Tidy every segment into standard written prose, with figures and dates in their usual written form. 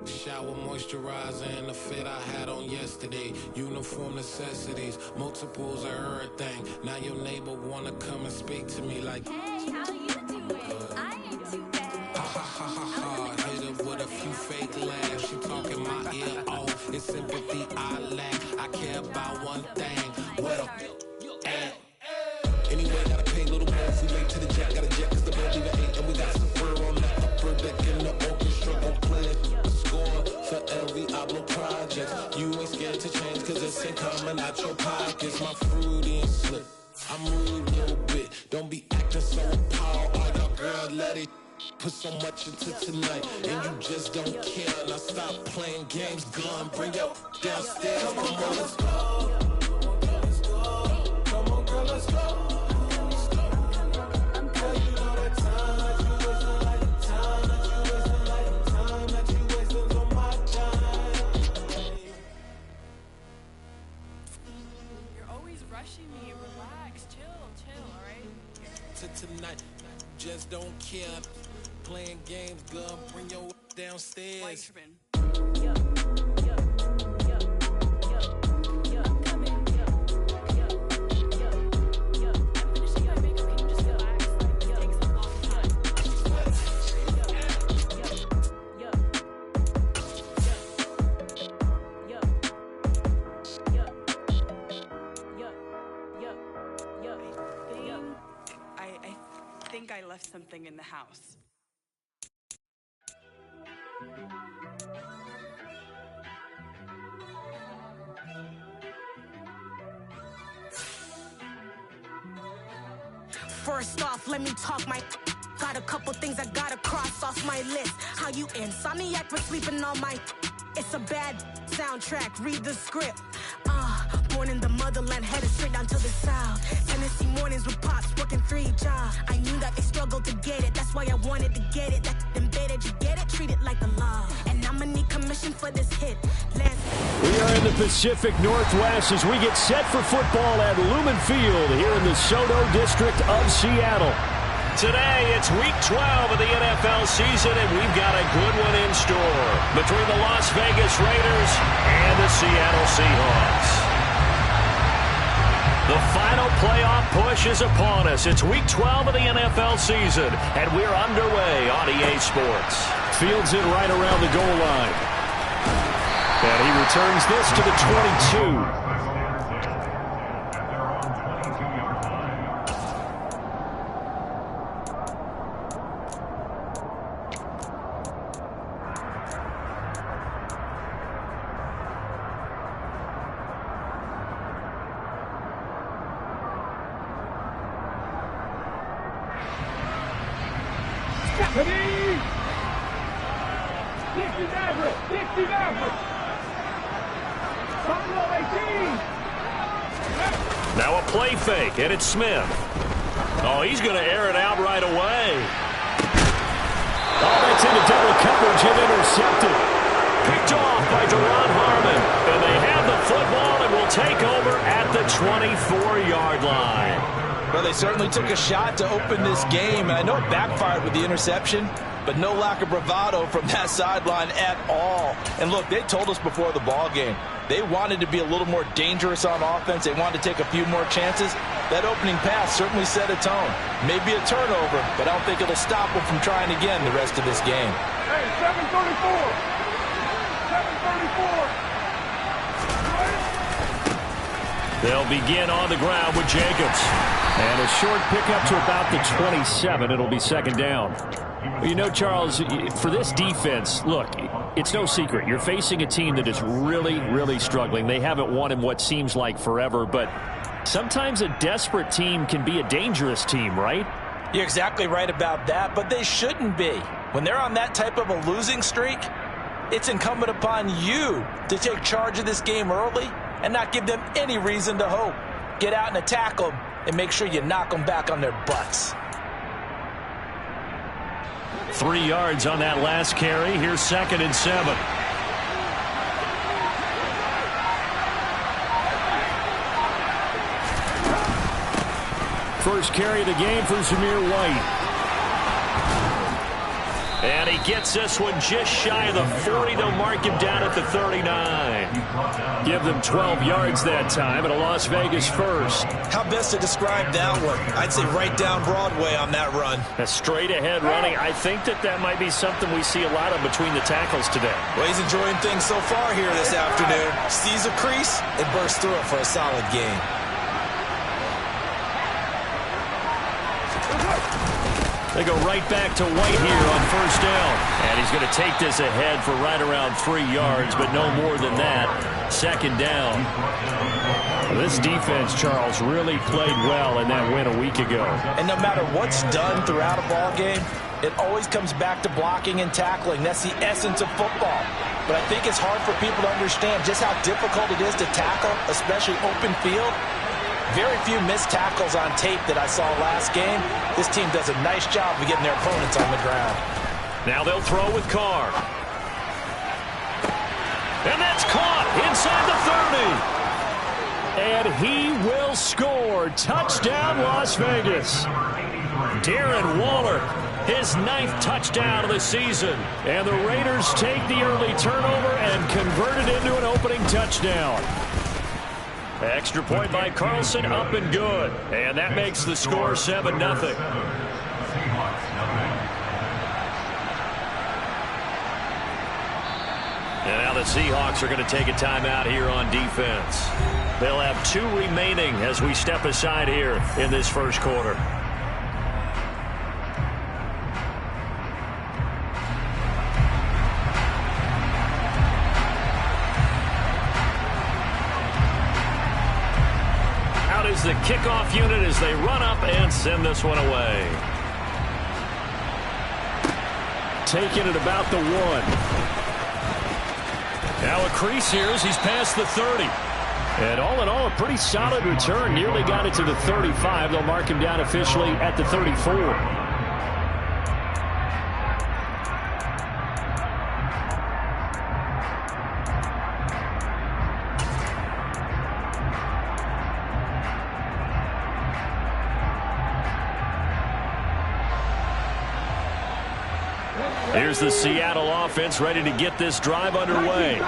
Shower moisturizer and the fit I had on yesterday. Uniform necessities, multiples of everything. Now your neighbor wanna come and speak to me like, hey, how you doing? I ain't too bad. Ha ha ha ha ha. Hit her with a few fake laughs. She talking my ear off. It's sympathy I lack. I care about one thing. What a at. Anyway, gotta pay a little more if we late to the jack. Got a jet cause the boat leave at 8. And we got some fur on the upper deck in the orchestra. Gon' play a score for every Ablo project. You ain't scared to change cause it's ain't coming out your pockets. My fruity and slip. I'm rude a little bit. Don't be acting so appalled. All y'all girl, let it put so much into tonight. And you just don't care. Now stop playing games. Gun, bring your downstairs. Come on, girl, let's go. Come on, girl, let's go. Tonight, just don't care. Playing games, girl, bring your downstairs. I left something in the house. First off, let me talk my. Got a couple things I gotta cross off my list. How you insomniac for sleeping on my. It's a bad soundtrack. Read the script. Born in the motherland, headed straight down to the south. Tennessee mornings with pops, working 3 jobs. I knew that they struggled to get it. That's why I wanted to get it. That embedded, you get it? Treat it like a law. And I'ma need commission for this hit. We are in the Pacific Northwest as we get set for football at Lumen Field here in the Soto District of Seattle. Today, it's Week 12 of the NFL season, and we've got a good one in store between the Las Vegas Raiders and the Seattle Seahawks. The final playoff push is upon us. It's Week 12 of the NFL season, and we're underway on EA Sports. Fields it right around the goal line. And he returns this to the 22. Now a play fake, and it's Smith. Oh, he's going to air it out right away. Oh, that's into double coverage and intercepted. Picked off by Deron Harmon. And they have the football and will take over at the 24-yard line. Well, they certainly took a shot to open this game, and I know it backfired with the interception, but no lack of bravado from that sideline at all. And look, they told us before the ball game, they wanted to be a little more dangerous on offense. They wanted to take a few more chances. That opening pass certainly set a tone. Maybe a turnover, but I don't think it'll stop them from trying again the rest of this game. Hey, 7:34. 7:34. They'll begin on the ground with Jacobs. And a short pickup to about the 27. It'll be second down. You know, Charles, for this defense, look, it's no secret. You're facing a team that is really, really struggling. They haven't won in what seems like forever, but sometimes a desperate team can be a dangerous team, right? You're exactly right about that, but they shouldn't be. When they're on that type of a losing streak, it's incumbent upon you to take charge of this game early and not give them any reason to hope. Get out and attack them and make sure you knock them back on their butts. 3 yards on that last carry. Here's 2nd and 7. First carry of the game for Zamir White. And he gets this one just shy of the 40. They'll mark him down at the 39. Give them 12 yards that time and a Las Vegas first. How best to describe that one? I'd say right down Broadway on that run. A straight ahead running. I think that might be something we see a lot of between the tackles today. Well, he's enjoying things so far here this afternoon. Sees a crease and bursts through it for a solid gain. They go right back to White here on first down. And he's going to take this ahead for right around 3 yards, but no more than that. Second down. This defense, Charles, really played well in that win a week ago. And no matter what's done throughout a ball game, it always comes back to blocking and tackling. That's the essence of football. But I think it's hard for people to understand just how difficult it is to tackle, especially open field. Very few missed tackles on tape that I saw last game. This team does a nice job of getting their opponents on the ground. Now they'll throw with Carr. And that's caught inside the 30. And he will score. Touchdown, Las Vegas. Darren Waller, his 9th touchdown of the season. And the Raiders take the early turnover and convert it into an opening touchdown. Extra point by Carlson, up and good. And that makes the score 7-0. And now the Seahawks are going to take a timeout here on defense. They'll have 2 remaining as we step aside here in this first quarter. Is the kickoff unit as they run up and send this one away. Taking it about the 1. Now a crease here as he's past the 30. And all in all, a pretty solid return. Nearly got it to the 35. They'll mark him down officially at the 34. Here's the Seattle offense ready to get this drive underway.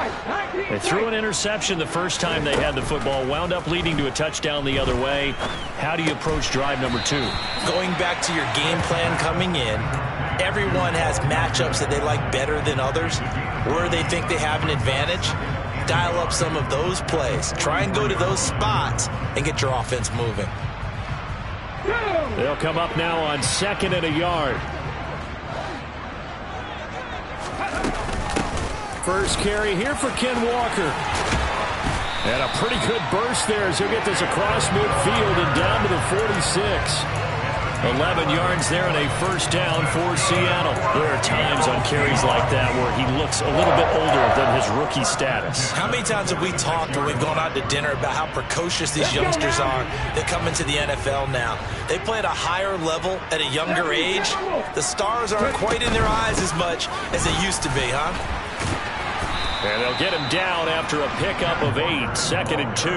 They threw an interception the first time they had the football, wound up leading to a touchdown the other way. How do you approach drive number 2? Going back to your game plan coming in, everyone has matchups that they like better than others, where they think they have an advantage. Dial up some of those plays. Try and go to those spots and get your offense moving. They'll come up now on 2nd and a yard. First carry here for Ken Walker. And a pretty good burst there as he'll get this across midfield and down to the 46. 11 yards there and a first down for Seattle. There are times on carries like that where he looks a little bit older than his rookie status. How many times have we talked when we've gone out to dinner about how precocious these youngsters are that come into the NFL now? They play at a higher level at a younger age. The stars aren't quite in their eyes as much as they used to be, huh? And they'll get him down after a pickup of 8, 2nd and 2.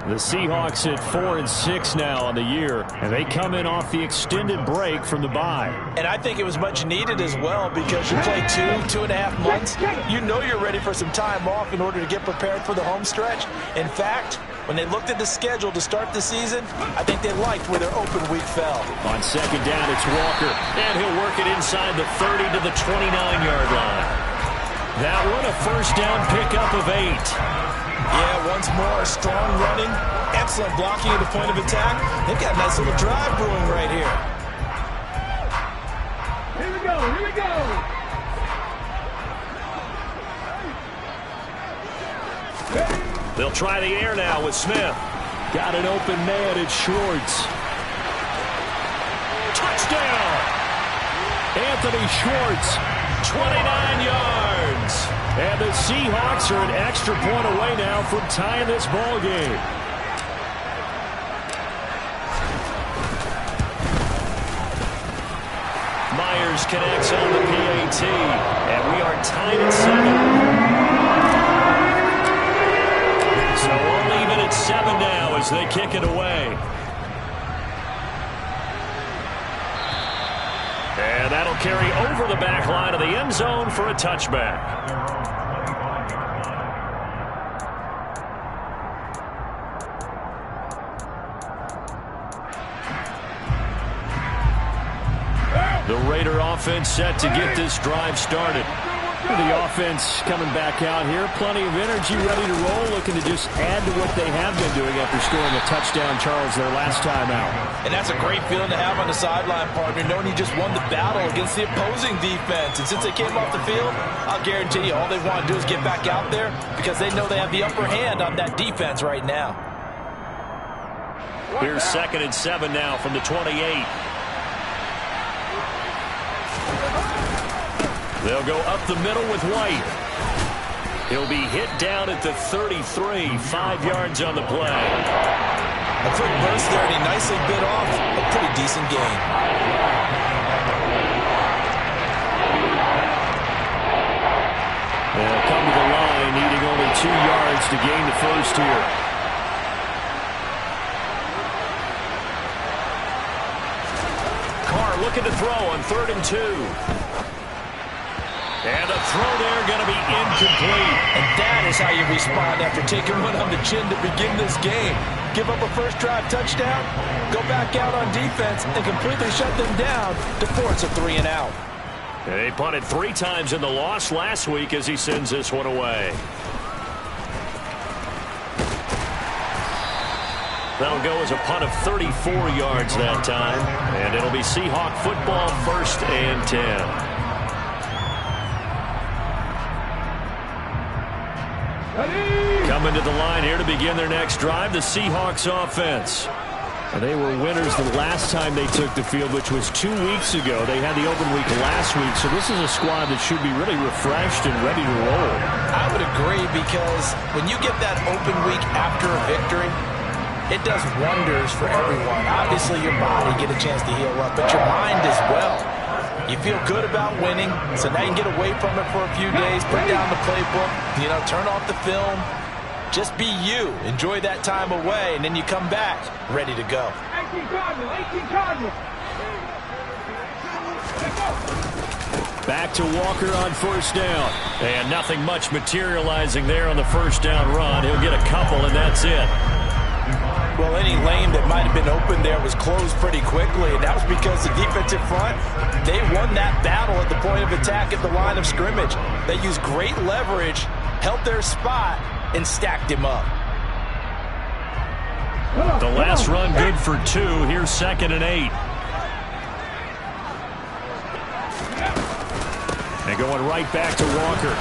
The Seahawks at 4-6 now on the year, and they come in off the extended break from the bye. And I think it was much needed as well because you play 2.5 months. You know you're ready for some time off in order to get prepared for the home stretch. In fact, when they looked at the schedule to start the season, I think they liked where their open week fell. On 2nd down, it's Walker, and he'll work it inside the 30 to the 29-yard line. That one, a first down pickup of 8. Yeah, once more, strong running, excellent blocking at the point of attack. They've got a nice little drive brewing right here. Here we go, here we go. They'll try the air now with Smith. Got an open man at Schwartz. Touchdown! Anthony Schwartz, 29 yards. And the Seahawks are an extra point away now from tying this ball game. Myers connects on the PAT, and we are tied at 7. So we'll leave it at 7 now as they kick it away. And that'll carry over the back line of the end zone for a touchback. The Raider offense set to get this drive started. The offense coming back out here. Plenty of energy, ready to roll, looking to just add to what they have been doing after scoring a touchdown, Charles, their last time out. And that's a great feeling to have on the sideline, partner, knowing you just won the battle against the opposing defense. And since they came off the field, I'll guarantee you all they want to do is get back out there because they know they have the upper hand on that defense right now. Here's 2nd and 7 now from the 28. They'll go up the middle with White. He'll be hit down at the 33, 5 yards on the play. A quick burst there, and he nicely bit off a pretty decent gain. They'll come to the line, needing only 2 yards to gain the first here. Carr looking to throw on 3rd and 2. And the throw there going to be incomplete. And that is how you respond after taking one on the chin to begin this game. Give up a first drive touchdown, go back out on defense, and completely shut them down to force a 3 and out. And they punted 3 times in the loss last week as he sends this one away. That'll go as a punt of 34 yards that time. And it'll be Seahawk football, 1st and 10. Coming to the line here to begin their next drive, the Seahawks offense. And they were winners the last time they took the field, which was 2 weeks ago. They had the open week last week, so this is a squad that should be really refreshed and ready to roll. I would agree, because when you get that open week after a victory, it does wonders for everyone. Obviously, your body get a chance to heal up, but your mind as well. You feel good about winning, so now you can get away from it for a few days, put down the playbook, turn off the film. Just be you. Enjoy that time away, and then you come back ready to go. 18 Cardinals. Back to Walker on 1st down. And nothing much materializing there on the 1st down run. He'll get a couple, and that's it. Well, any lane that might have been open there was closed pretty quickly, and that was because the defensive front, they won that battle at the point of attack at the line of scrimmage. They used great leverage, held their spot, and stacked him up. The last run good for 2. Here's 2nd and 8. And going right back to Walker.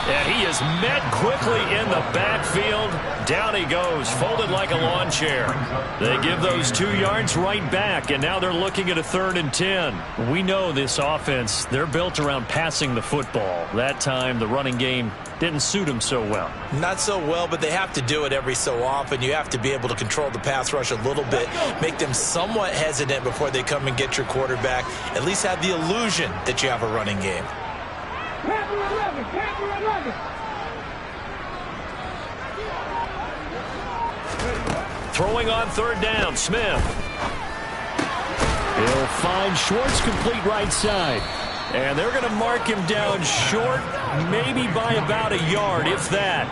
And he is met quickly in the backfield. Down he goes, folded like a lawn chair. They give those 2 yards right back, and now they're looking at a 3rd and 10. We know this offense, they're built around passing the football. That time, the running game didn't suit them so well. Not so well, but they have to do it every so often. You have to be able to control the pass rush a little bit, make them somewhat hesitant before they come and get your quarterback. At least have the illusion that you have a running game. Throwing on 3rd down, Smith. He'll find Schwartz complete right side. And they're going to mark him down short, maybe by about a yard, if that.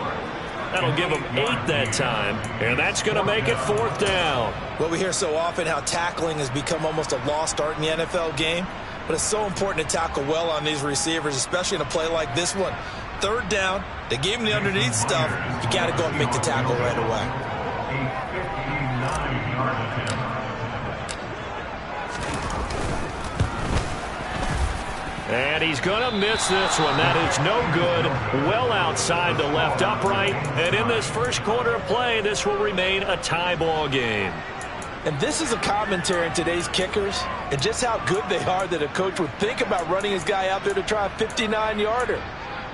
That'll give him 8 that time, and that's going to make it 4th down. Well, we hear so often how tackling has become almost a lost art in the NFL game, but it's so important to tackle well on these receivers, especially in a play like this one. 3rd down, they gave him the underneath stuff. You got to go and make the tackle right away. And he's going to miss this one. That is no good. Well outside the left upright. And in this first quarter of play, this will remain a tie ball game. And this is a commentary on today's kickers and just how good they are that a coach would think about running his guy out there to try a 59-yarder.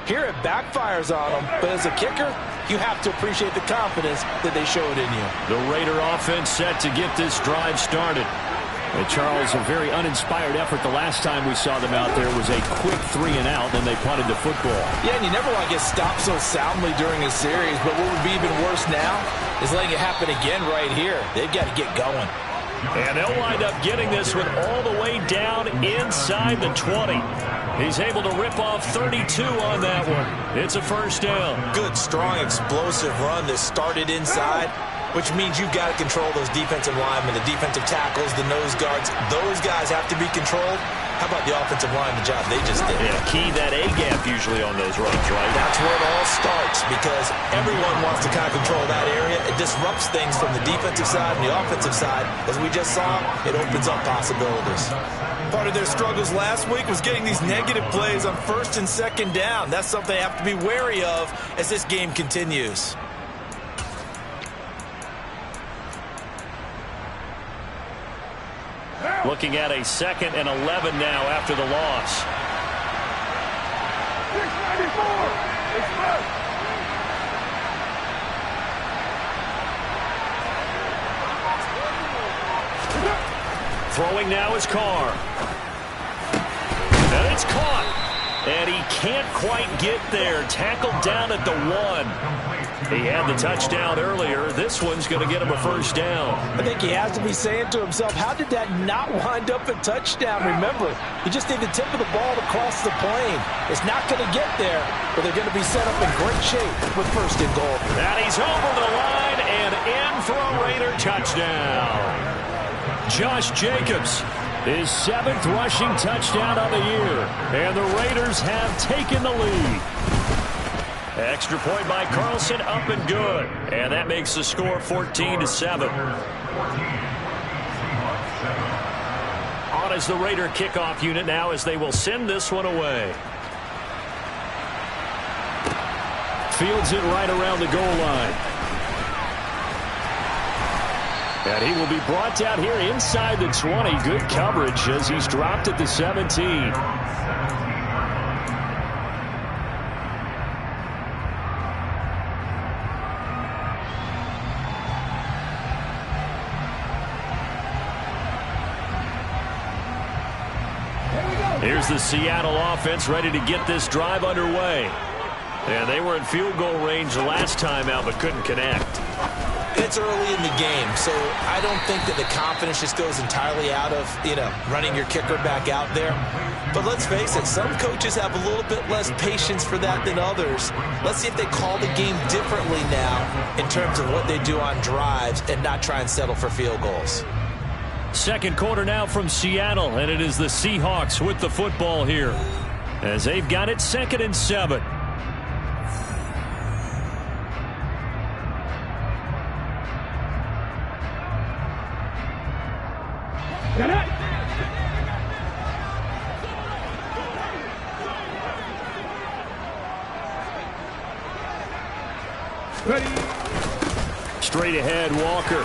Here it backfires on him, but as a kicker, you have to appreciate the confidence that they showed in you. The Raider offense set to get this drive started. And Charles, a very uninspired effort the last time we saw them out there was a quick 3 and out, then they punted the football. Yeah, and you never want to get stopped so soundly during a series, but what would be even worse now is letting it happen again right here. They've got to get going. And they'll wind up getting this one all the way down inside the 20. He's able to rip off 32 on that one. It's a first down. Good, strong, explosive run that started inside, which means you've got to control those defensive linemen, the defensive tackles, the nose guards. Those guys have to be controlled. How about the offensive line, the job they just did? Yeah, key that A-gap usually on those runs, right? That's where it all starts, because everyone wants to kind of control that area. It disrupts things from the defensive side and the offensive side. As we just saw, it opens up possibilities. Part of their struggles last week was getting these negative plays on first and second down. That's something they have to be wary of as this game continues. Looking at a 2nd and 11 now after the loss. 694. Throwing now is Carr. And it's caught. And he can't quite get there. Tackled down at the 1. He had the touchdown earlier. This one's going to get him a first down. I think he has to be saying to himself, how did that not wind up a touchdown? Remember, he just need the tip of the ball to cross the plane. It's not going to get there, but they're going to be set up in great shape with first and goal. And he's over the line and in for a Raider touchdown. Josh Jacobs, his 7th rushing touchdown of the year. And the Raiders have taken the lead. Extra point by Carlson, up and good. And that makes the score 14-7. On is the Raider kickoff unit now as they will send this one away. Fields it right around the goal line. And he will be brought down here inside the 20. Good coverage as he's dropped at the 17. Here's the Seattle offense ready to get this drive underway. And they were in field goal range last time out but couldn't connect. It's early in the game, so I don't think that the confidence just goes entirely out of, running your kicker back out there. But let's face it, some coaches have a little bit less patience for that than others. Let's see if they call the game differently now in terms of what they do on drives and not try and settle for field goals. Second quarter now from Seattle, and it is the Seahawks with the football here as they've got it 2nd and 7. Ready. Straight ahead, Walker.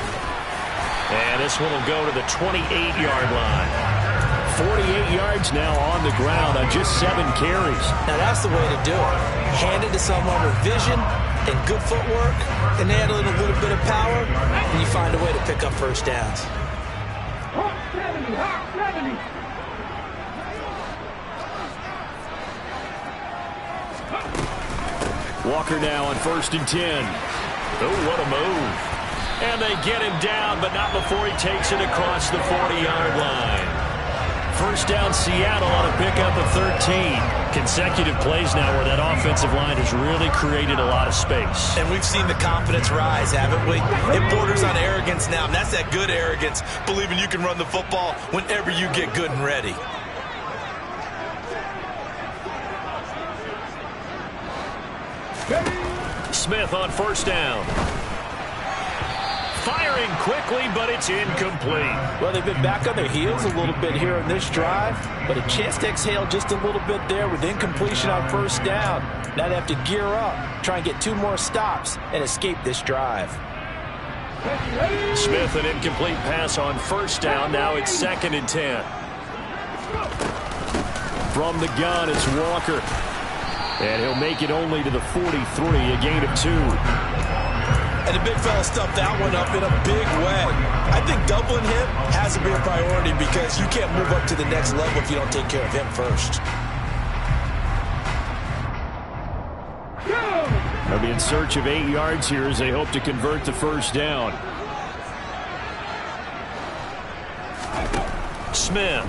And this one will go to the 28-yard line. 48 yards now on the ground on just 7 carries. Now that's the way to do it. Hand it to someone with vision and good footwork, and add in a little bit of power, and you find a way to pick up first downs. Hawk 70, Hawk 70. Walker now on 1st and 10. Oh, what a move. And they get him down, but not before he takes it across the 40-yard line. First down, Seattle on a pickup of 13. Consecutive plays now where that offensive line has really created a lot of space. And we've seen the confidence rise, haven't we? It borders on arrogance now, and that's that good arrogance, believing you can run the football whenever you get good and ready. Smith on first down. Firing quickly, but it's incomplete. Well, they've been back on their heels a little bit here on this drive, but a chance to exhale just a little bit there with incompletion on first down. Now they have to gear up, try and get 2 more stops, and escape this drive. Smith, an incomplete pass on first down. Now it's 2nd and 10. From the gun, it's Walker. And he'll make it only to the 43, a gain of 2. And the big fella stuffed that one up in a big way. I think doubling him has to be a priority because you can't move up to the next level if you don't take care of him first. They'll be in search of 8 yards here as they hope to convert the first down. Smith.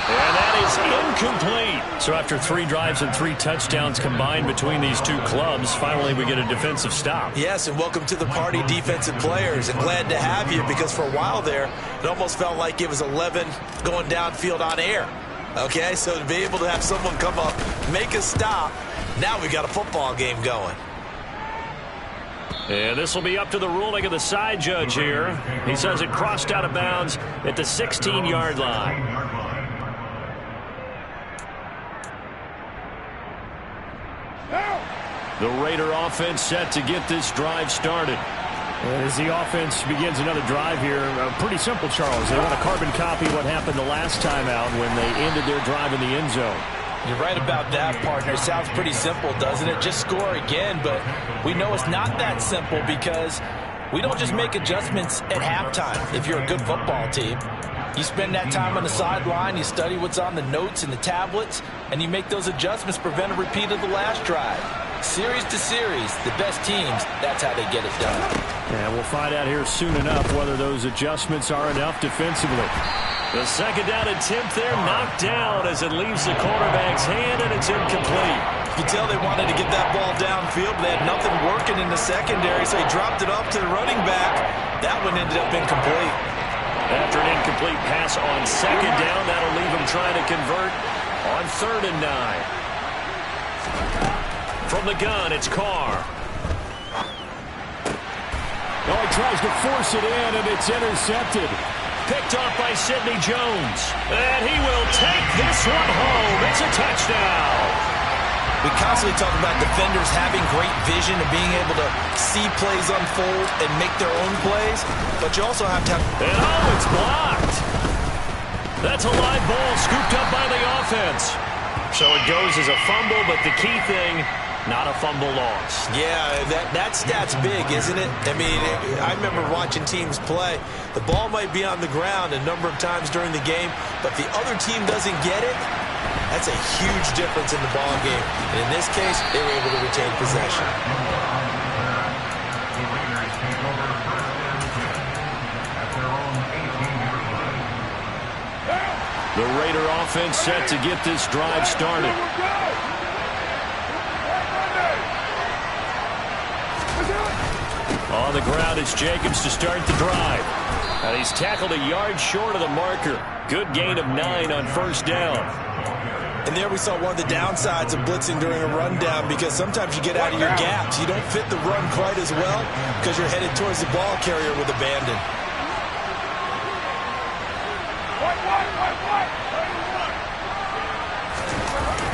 And that is incomplete. So after 3 drives and 3 touchdowns combined between these two clubs, finally we get a defensive stop. Yes, and welcome to the party, defensive players. And glad to have you, because for a while there, it almost felt like it was 11 going downfield on air. Okay, so to be able to have someone come up, make a stop, now we got a football game going. And this will be up to the ruling of the side judge here. He says it crossed out of bounds at the 16-yard line. The Raider offense set to get this drive started. And as the offense begins another drive here, pretty simple, Charles. They want to carbon copy what happened the last time out when they ended their drive in the end zone. You're right about that, partner. Sounds pretty simple, doesn't it? Just score again, but we know it's not that simple because we don't just make adjustments at halftime if you're a good football team. You spend that time on the sideline, you study what's on the notes and the tablets, and you make those adjustments, prevent a repeat of the last drive. Series to series, the best teams, that's how they get it done. And we'll find out here soon enough whether those adjustments are enough defensively. The second down attempt there knocked down as it leaves the quarterback's hand, and it's incomplete. You can tell they wanted to get that ball downfield. They had nothing working in the secondary, so he dropped it off to the running back. That one ended up incomplete. After an incomplete pass on second down, that'll leave him trying to convert on 3rd and 9. From the gun, it's Carr. Oh, he tries to force it in, and it's intercepted. Picked off by Sidney Jones. And he will take this one home. It's a touchdown. We constantly talk about defenders having great vision and being able to see plays unfold and make their own plays, but you also have to have... And oh, it's blocked. That's a live ball scooped up by the offense. So it goes as a fumble, but the key thing, not a fumble loss. Yeah, that stat's big, isn't it? I mean, I remember watching teams play. The ball might be on the ground a number of times during the game, but if the other team doesn't get it, that's a huge difference in the ball game. And in this case, they were able to retain possession. The Raider offense set to get this drive started. On the ground, it's Jacobs to start the drive. And he's tackled a yard short of the marker. Good gain of 9 on 1st down. And there we saw one of the downsides of blitzing during a rundown, because sometimes you get out of your gaps. You don't fit the run quite as well because you're headed towards the ball carrier with abandon.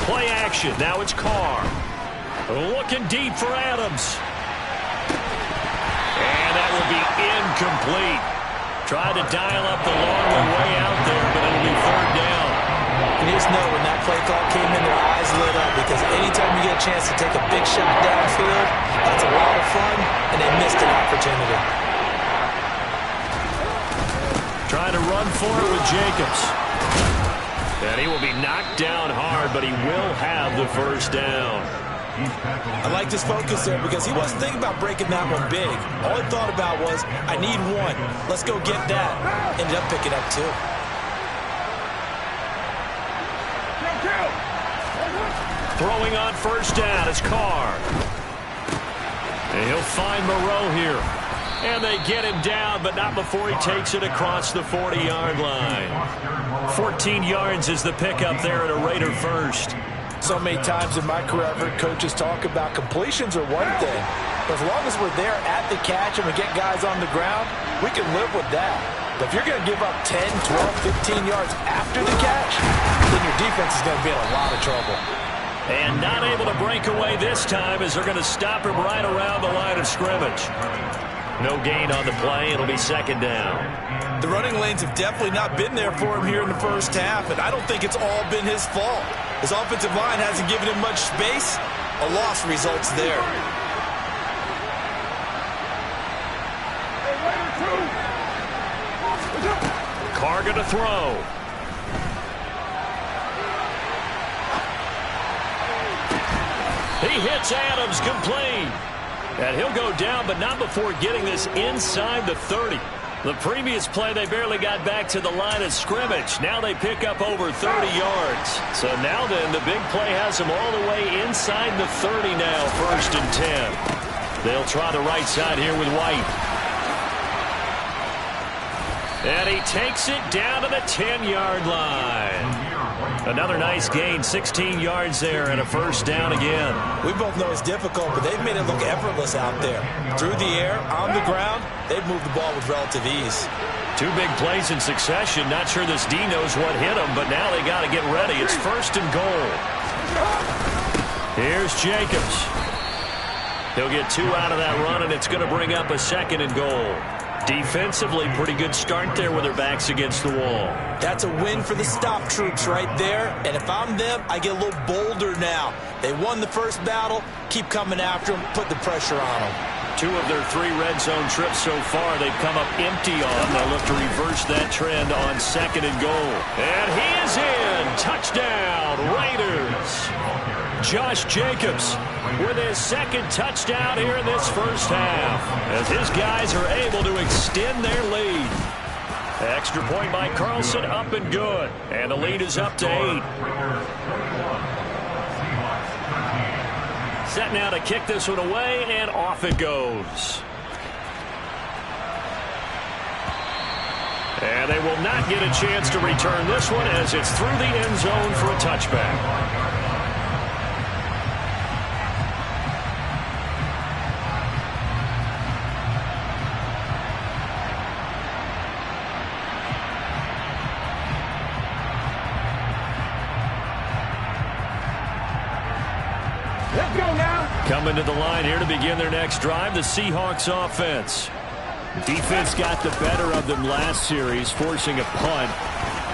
Play action. Now it's Carr. Looking deep for Adams. And that will be incomplete. Tried to dial up the long way out there, but it'll be 3rd down. You just know when that play call came in, their eyes lit up, because anytime you get a chance to take a big shot downfield, that's a lot of fun, and they missed an opportunity. Trying to run for it with Jacobs. And he will be knocked down hard, but he will have the 1st down. I like his focus there because he wasn't thinking about breaking that one big. All he thought about was, I need one. Let's go get that. Ended up picking up 2. Throwing on 1st down is Carr. And he'll find Moreau here. And they get him down, but not before he takes it across the 40-yard line. 14 yards is the pickup there at a Raider 1st. So many times in my career, I've heard coaches talk about completions are one thing. But as long as we're there at the catch and we get guys on the ground, we can live with that. But if you're going to give up 10, 12, 15 yards after the catch, then your defense is going to be in a lot of trouble. And not able to break away this time as they're going to stop him right around the line of scrimmage. No gain on the play. It'll be 2nd down. The running lanes have definitely not been there for him here in the 1st half, and I don't think it's all been his fault. His offensive line hasn't given him much space. A loss results there. Carr going to throw. He hits Adams complete. And he'll go down, but not before getting this inside the 30. The previous play, they barely got back to the line of scrimmage. Now they pick up over 30 yards. So now then, the big play has them all the way inside the 30 now, 1st and 10. They'll try the right side here with White. And he takes it down to the 10-yard line. Another nice gain, 16 yards there, and a 1st down again. We both know it's difficult, but they've made it look effortless out there. Through the air, on the ground, they've moved the ball with relative ease. 2 big plays in succession. Not sure this D knows what hit him, but now they got to get ready. It's 1st and goal. Here's Jacobs. He'll get 2 out of that run, and it's going to bring up a 2nd and goal. Defensively, pretty good start there with their backs against the wall. That's a win for the stop troops right there. And if I'm them, I get a little bolder now. They won the first battle. Keep coming after them. Put the pressure on them. 2 of their 3 red zone trips so far, they've come up empty on. They'll look to reverse that trend on 2nd and goal. And he is in. Touchdown, Raiders. Josh Jacobs with his 2nd touchdown here in this first half, as his guys are able to extend their lead. Extra point by Carlson, up and good. And the lead is up to 8. Set now to kick this one away, and off it goes. And they will not get a chance to return this one, as it's through the end zone for a touchback. Coming to the line here to begin their next drive, the Seahawks offense. Defense got the better of them last series, forcing a punt.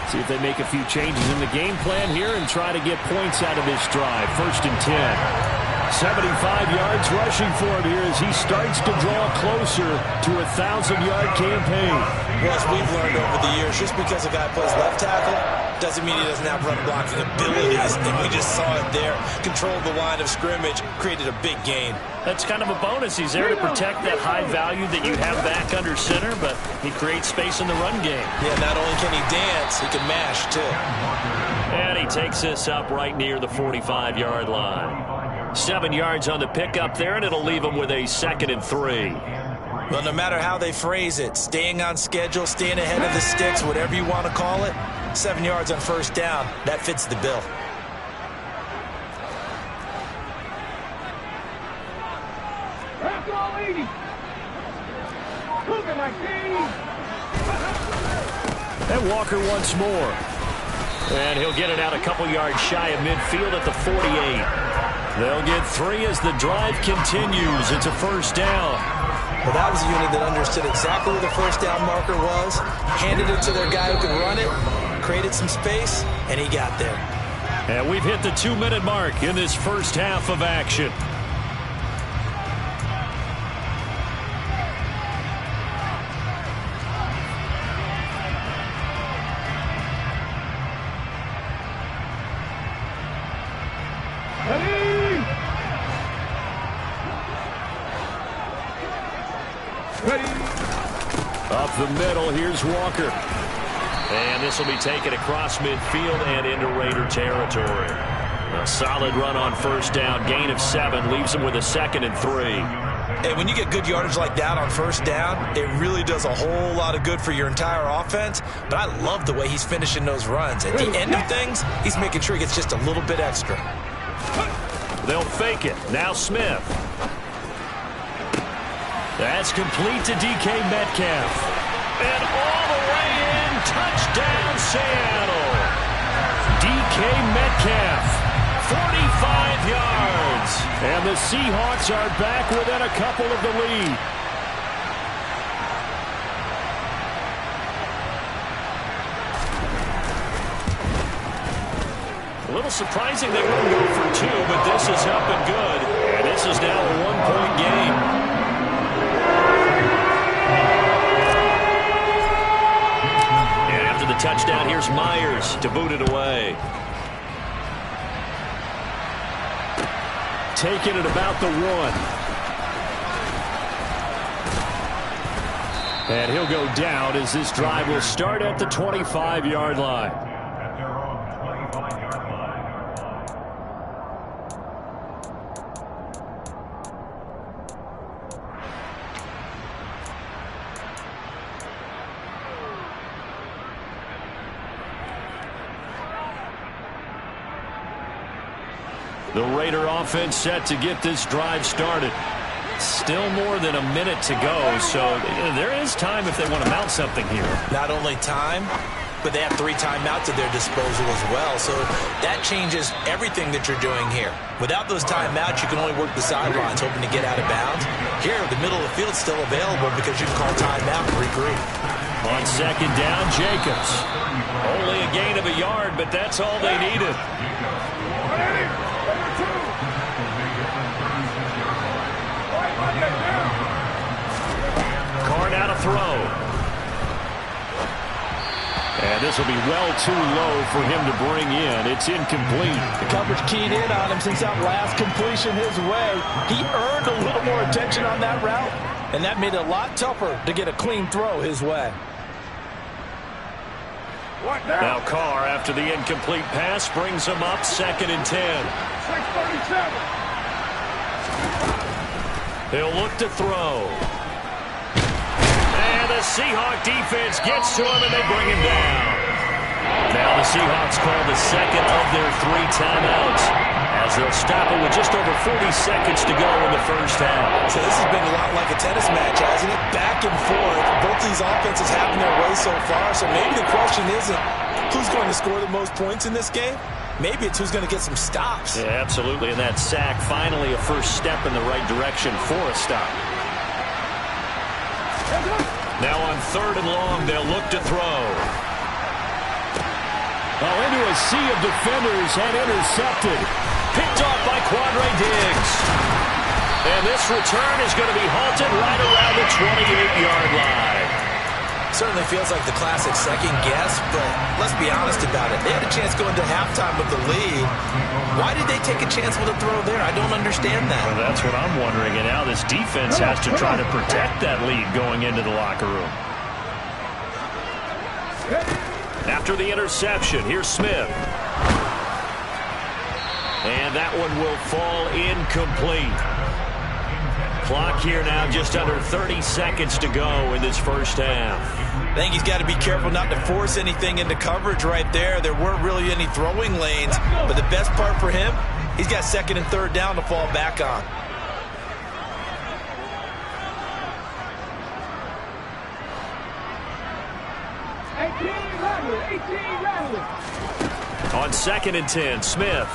See if they make a few changes in the game plan here and try to get points out of this drive. 1st and 10. 75 yards rushing for him here as he starts to draw closer to a 1,000-yard campaign. Well, as we've learned over the years, just because a guy plays left tackle doesn't mean he doesn't have run blocking abilities. And we just saw it there. Controlled the line of scrimmage, created a big gain. That's kind of a bonus. He's there to protect that high value that you have back under center, but he creates space in the run game. Yeah, not only can he dance, he can mash, too. And he takes this up right near the 45-yard line. 7 yards on the pickup there, and it'll leave him with a 2nd and 3. Well, no matter how they phrase it, staying on schedule, staying ahead of the sticks, whatever you want to call it, 7 yards on 1st down, that fits the bill. That's all 80. Cookin like 80. And Walker once more. And he'll get it out a couple yards shy of midfield at the 48. They'll get 3 as the drive continues. It's a 1st down. Well, that was a unit that understood exactly where the 1st down marker was, handed it to their guy who could run it, created some space, and he got there. And we've hit the 2-minute mark in this first half of action. Up the middle, here's Walker. And this will be taken across midfield and into Raider territory. A solid run on 1st down, gain of 7, leaves him with a 2nd and 3. Hey, when you get good yardage like that on 1st down, it really does a whole lot of good for your entire offense. But I love the way he's finishing those runs. At the end of things, he's making sure he gets just a little bit extra. They'll fake it. Now Smith. That's complete to DK Metcalf. And all the way in, touchdown Seattle. DK Metcalf, 45 yards. And the Seahawks are back within a couple of the lead. A little surprising they wouldn't go for 2, but this is up and good. And this is now a 1-point game. The touchdown, here's Myers to boot it away. Taking it about the 1. And he'll go down as this drive will start at the 25-yard line. The Raider offense set to get this drive started. Still more than a minute to go, so there is time if they want to mount something here. Not only time, but they have 3 timeouts at their disposal as well, so that changes everything that you're doing here. Without those timeouts, you can only work the sidelines, hoping to get out of bounds. Here, the middle of the field's still available because you can call timeout and regroup. On second down, Jacobs. Only a gain of a yard, but that's all they needed. Carr now to throw. And this will be well too low for him to bring in. It's incomplete. The coverage keyed in on him since that last completion his way. He earned a little more attention on that route, and that made it a lot tougher to get a clean throw his way. Now Carr, after the incomplete pass, brings him up 2nd and 10. 637. He'll look to throw. And the Seahawk defense gets to him, and they bring him down. Now the Seahawks call the second of their 3 timeouts, as they'll stop it with just over 40 seconds to go in the first half. So this has been a lot like a tennis match, hasn't it? Back and forth. Both these offenses having their way so far, so maybe the question isn't who's going to score the most points in this game. Maybe it's who's going to get some stops. Yeah, absolutely. And that sack, finally a first step in the right direction for a stop. Now on 3rd and long, they'll look to throw. Well, into a sea of defenders and intercepted. Picked off by Quandre Diggs. And this return is going to be halted right around the 28-yard line. Certainly feels like the classic second guess, but let's be honest about it. They had a chance going to halftime with the lead. Why did they take a chance with a throw there? I don't understand that. Well, that's what I'm wondering. And now this defense has to try to protect that lead going into the locker room. After the interception, here's Smith. And that one will fall incomplete. Clock here now, just under 30 seconds to go in this first half. I think he's got to be careful not to force anything into coverage right there. There weren't really any throwing lanes, but the best part for him, he's got 2nd and 3rd down to fall back on. On 2nd and 10, Smith.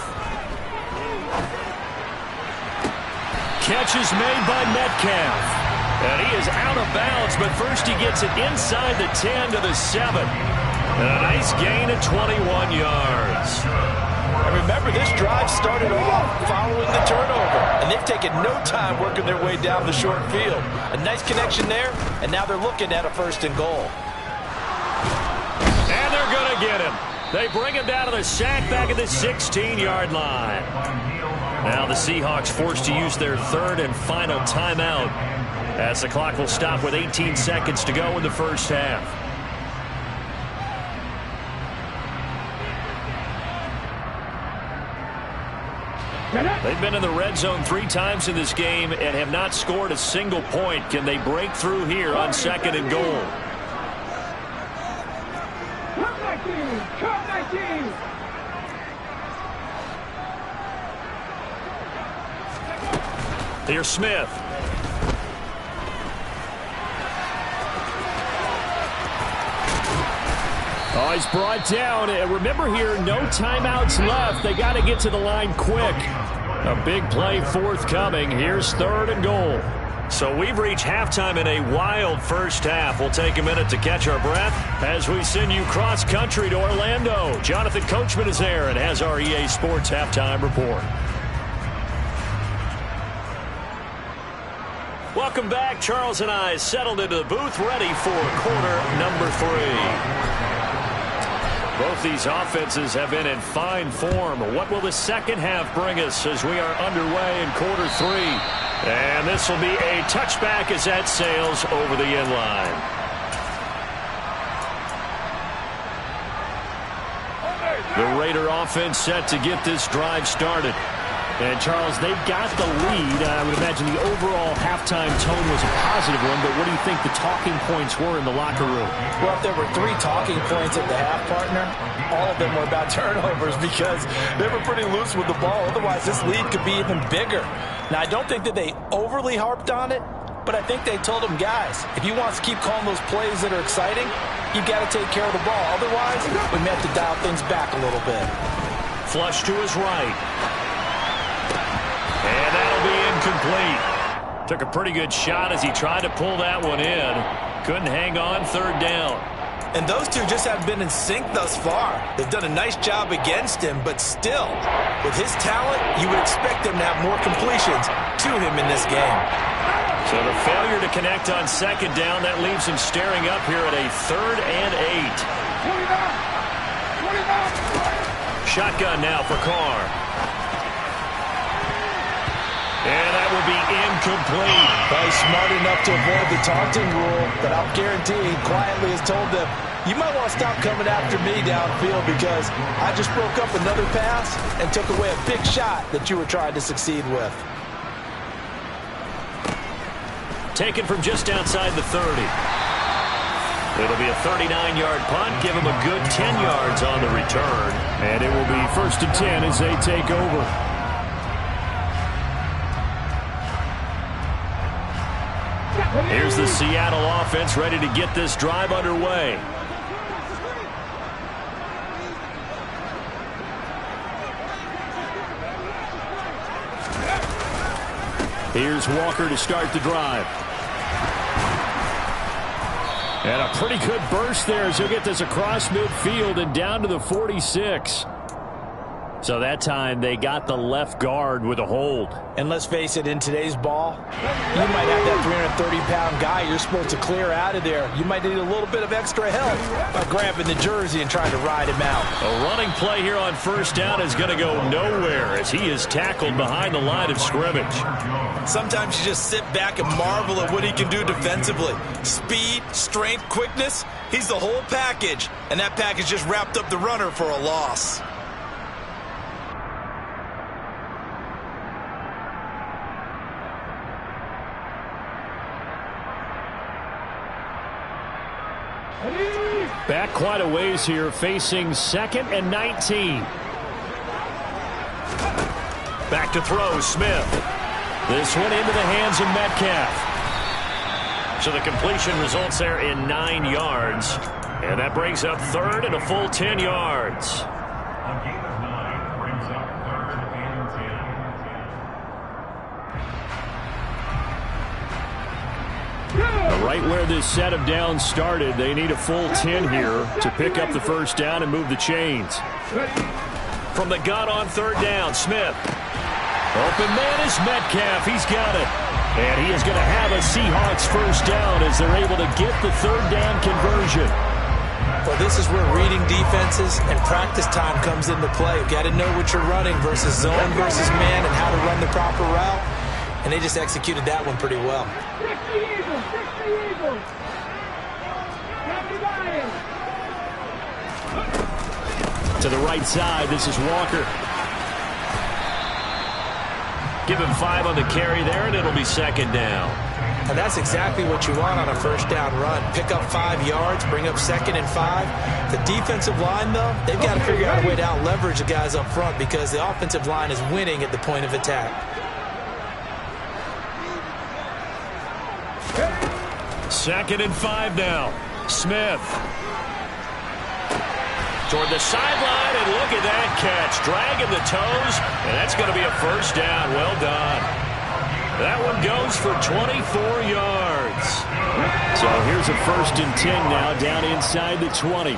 Catch is made by Metcalf. And he is out of bounds, but first he gets it inside the 10 to the 7. And a nice gain of 21 yards. And remember, this drive started off following the turnover, and they've taken no time working their way down the short field. A nice connection there, and now they're looking at a 1st and goal. And they're going to get him. They bring him down to the sack back at the 16-yard line. Now the Seahawks forced to use their 3rd and final timeout, as the clock will stop with 18 seconds to go in the first half. They've been in the red zone 3 times in this game and have not scored a single point. Can they break through here on 2nd and goal? Here's Smith. Oh, he's brought down. And remember here, no timeouts left. They got to get to the line quick. A big play forthcoming. Here's 3rd and goal. So we've reached halftime in a wild first half. We'll take a minute to catch our breath as we send you cross-country to Orlando. Jonathan Coachman is there and has our EA Sports halftime report. Welcome back. Charles and I settled into the booth, ready for quarter number 3. Both these offenses have been in fine form. What will the second half bring us as we are underway in quarter 3? And this will be a touchback as that sails over the end line. Raider offense set to get this drive started. And, Charles, they've got the lead. I would imagine the overall halftime tone was a positive one, but what do you think the talking points were in the locker room? Well, if there were 3 talking points at the half, partner, all of them were about turnovers because they were pretty loose with the ball. Otherwise, this lead could be even bigger. Now, I don't think that they overly harped on it, but I think they told them, guys, if you want to keep calling those plays that are exciting, you've got to take care of the ball. Otherwise, we may have to dial things back a little bit. Flush to his right. And that'll be incomplete. Took a pretty good shot as he tried to pull that one in. Couldn't hang on, 3rd down. And those two just haven't been in sync thus far. They've done a nice job against him, but still, with his talent, you would expect him to have more completions to him in this game. So the failure to connect on 2nd down, that leaves him staring up here at a 3rd and 8. Shotgun now for Carr. And that will be incomplete. Well, he's smart enough to avoid the taunting rule, but I'll guarantee he quietly has told them, you might want to stop coming after me downfield because I just broke up another pass and took away a big shot that you were trying to succeed with. Taken from just outside the 30. It'll be a 39-yard punt. Give him a good 10 yards on the return. And it will be 1st and 10 as they take over. Here's the Seattle offense ready to get this drive underway. Here's Walker to start the drive. And a pretty good burst there as he'll get this across midfield and down to the 46. So that time they got the left guard with a hold. And let's face it, in today's ball, you might have that 330-pound guy you're supposed to clear out of there. You might need a little bit of extra help by grabbing the jersey and trying to ride him out. A running play here on 1st down is going to go nowhere as he is tackled behind the line of scrimmage. Sometimes you just sit back and marvel at what he can do defensively. Speed, strength, quickness, he's the whole package. And that package just wrapped up the runner for a loss. Back quite a ways here, facing 2nd and 19. Back to throw, Smith. This one into the hands of Metcalf. So the completion results there in 9 yards. And that brings up 3rd and a full 10 yards. Right where this set of downs started, they need a full 10 here to pick up the 1st down and move the chains. From the gun on 3rd down, Smith. Open man is Metcalf. He's got it. And he is going to have a Seahawks 1st down as they're able to get the 3rd down conversion. Well, this is where reading defenses and practice time comes into play. You've got to know what you're running versus zone versus man and how to run the proper route. And they just executed that one pretty well. To the right side, this is Walker. Give him 5 on the carry there, and it'll be 2nd down. And that's exactly what you want on a 1st down run. Pick up 5 yards, bring up 2nd and 5. The defensive line, though, they've got to figure out a way to out-leverage the guys up front because the offensive line is winning at the point of attack. 2nd and 5 now. Smith. Toward the sideline, and look at that catch. Dragging the toes, and that's going to be a 1st down. Well done. That one goes for 24 yards. So here's a 1st and 10 now down inside the 20.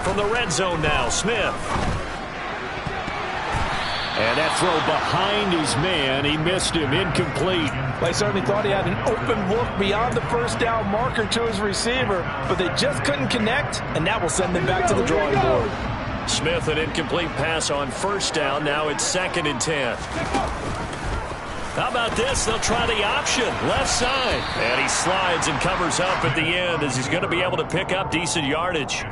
From the red zone now, Smith. And that throw behind his man, he missed him, incomplete. They certainly thought he had an open look beyond the 1st down marker to his receiver, but they just couldn't connect, and that will send them back to the drawing board. Smith, an incomplete pass on 1st down. Now it's 2nd and 10. How about this? They'll try the option, left side. And he slides and covers up at the end as he's going to be able to pick up decent yardage.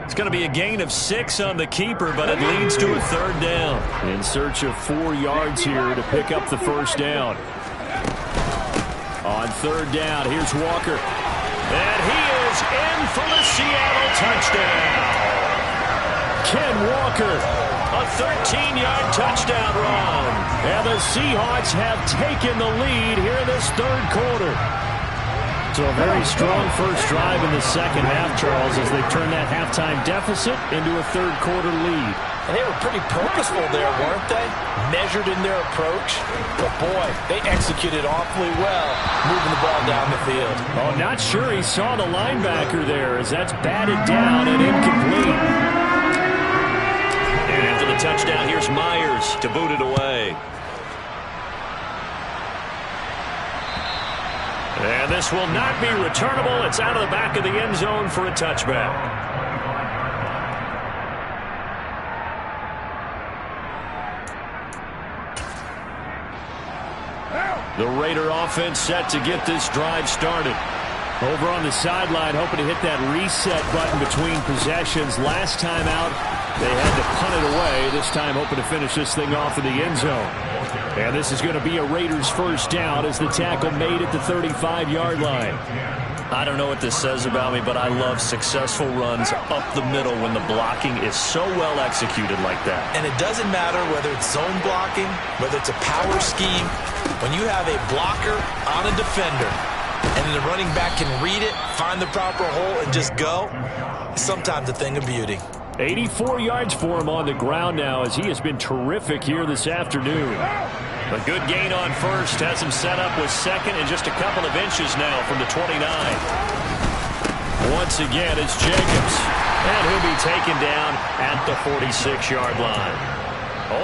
It's going to be a gain of 6 on the keeper, but it leads to a third down. In search of 4 yards here to pick up the first down. On third down, here's Walker. And he is in for the Seattle touchdown. Ken Walker, a 13-yard touchdown run. And the Seahawks have taken the lead here in this third quarter. So a very strong first drive in the second half, Charles, as they turn that halftime deficit into a third quarter lead. And they were pretty purposeful there, weren't they? Measured in their approach. But, boy, they executed awfully well, moving the ball down the field. Oh, not sure he saw the linebacker there, as that's batted down and incomplete. And after the touchdown, here's Myers to boot it away. And this will not be returnable. It's out of the back of the end zone for a touchback. The Raider offense set to get this drive started. Over on the sideline, hoping to hit that reset button between possessions. Last time out, they had to punt it away. This time, hoping to finish this thing off in the end zone. And this is going to be a Raiders first down as the tackle made at the 35-yard line. I don't know what this says about me, but I love successful runs up the middle when the blocking is so well executed like that. And it doesn't matter whether it's zone blocking, whether it's a power scheme. When you have a blocker on a defender and then the running back can read it, find the proper hole, and just go, it's sometimes a thing of beauty. 84 yards for him on the ground now as he has been terrific here this afternoon. A good gain on first has him set up with second and just a couple of inches now from the 29. Once again, it's Jacobs. And he'll be taken down at the 46-yard line.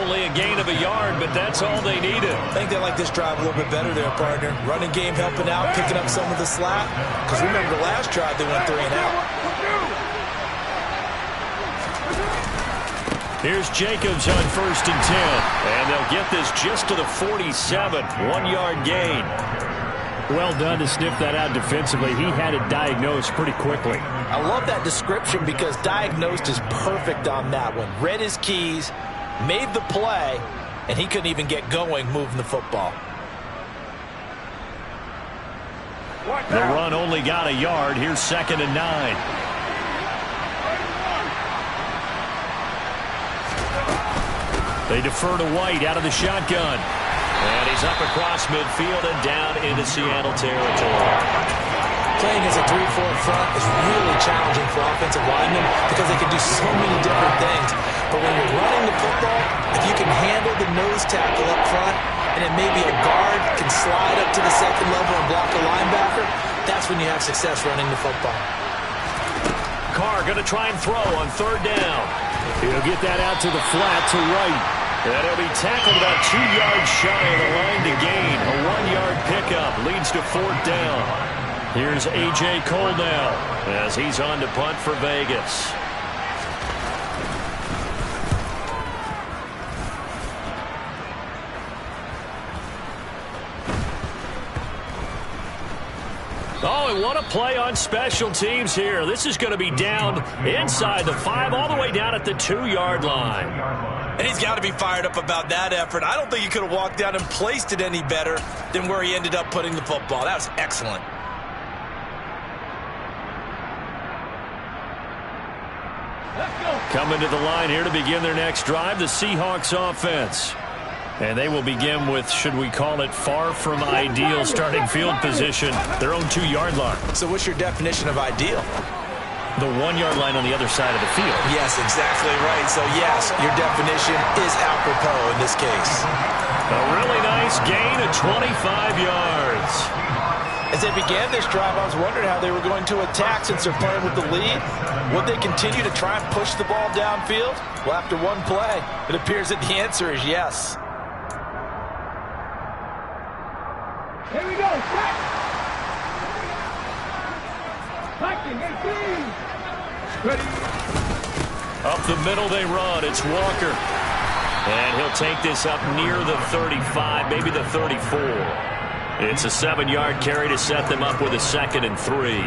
Only a gain of a yard, but that's all they needed. I think they like this drive a little bit better there, partner. Running game helping out, picking up some of the slack. Because remember the last drive, they went 3 and out. Here's Jacobs on first and 10. And they'll get this just to the 47. 1-yard gain. Well done to sniff that out defensively. He had it diagnosed pretty quickly. I love that description because diagnosed is perfect on that one. Read his keys, made the play, and he couldn't even get going moving the football. The run only got a yard. Here's second and 9. They defer to White out of the shotgun. And he's up across midfield and down into Seattle territory. Playing as a 3-4 front is really challenging for offensive linemen because they can do so many different things. But when you're running the football, if you can handle the nose tackle up front, and then maybe a guard can slide up to the second level and block a linebacker, that's when you have success running the football. Carr going to try and throw on third down. He'll get that out to the flat to right. And he'll be tackled about 2 yards shy of the line to gain. A 1-yard pickup leads to fourth down. Here's A.J. Cole now as he's on to punt for Vegas. Oh, and what a play on special teams here. This is going to be down inside the 5 all the way down at the 2-yard line. And he's got to be fired up about that effort. I don't think he could have walked down and placed it any better than where he ended up putting the football. That was excellent. Coming to the line here to begin their next drive, the Seahawks offense. And they will begin with, should we call it, far from ideal starting field position, their own 2-yard line. So what's your definition of ideal? The 1-yard line on the other side of the field. Yes, exactly right. So, yes, your definition is apropos in this case. A really nice gain of 25 yards. As they began this drive, I was wondering how they were going to attack since they're playing with the lead. Would they continue to try and push the ball downfield? Well, after one play, it appears that the answer is yes. Here we go. Packing, 18. Ready. Up the middle they run. It's Walker. And he'll take this up near the 35, maybe the 34. It's a 7-yard carry to set them up with a 2nd and 3.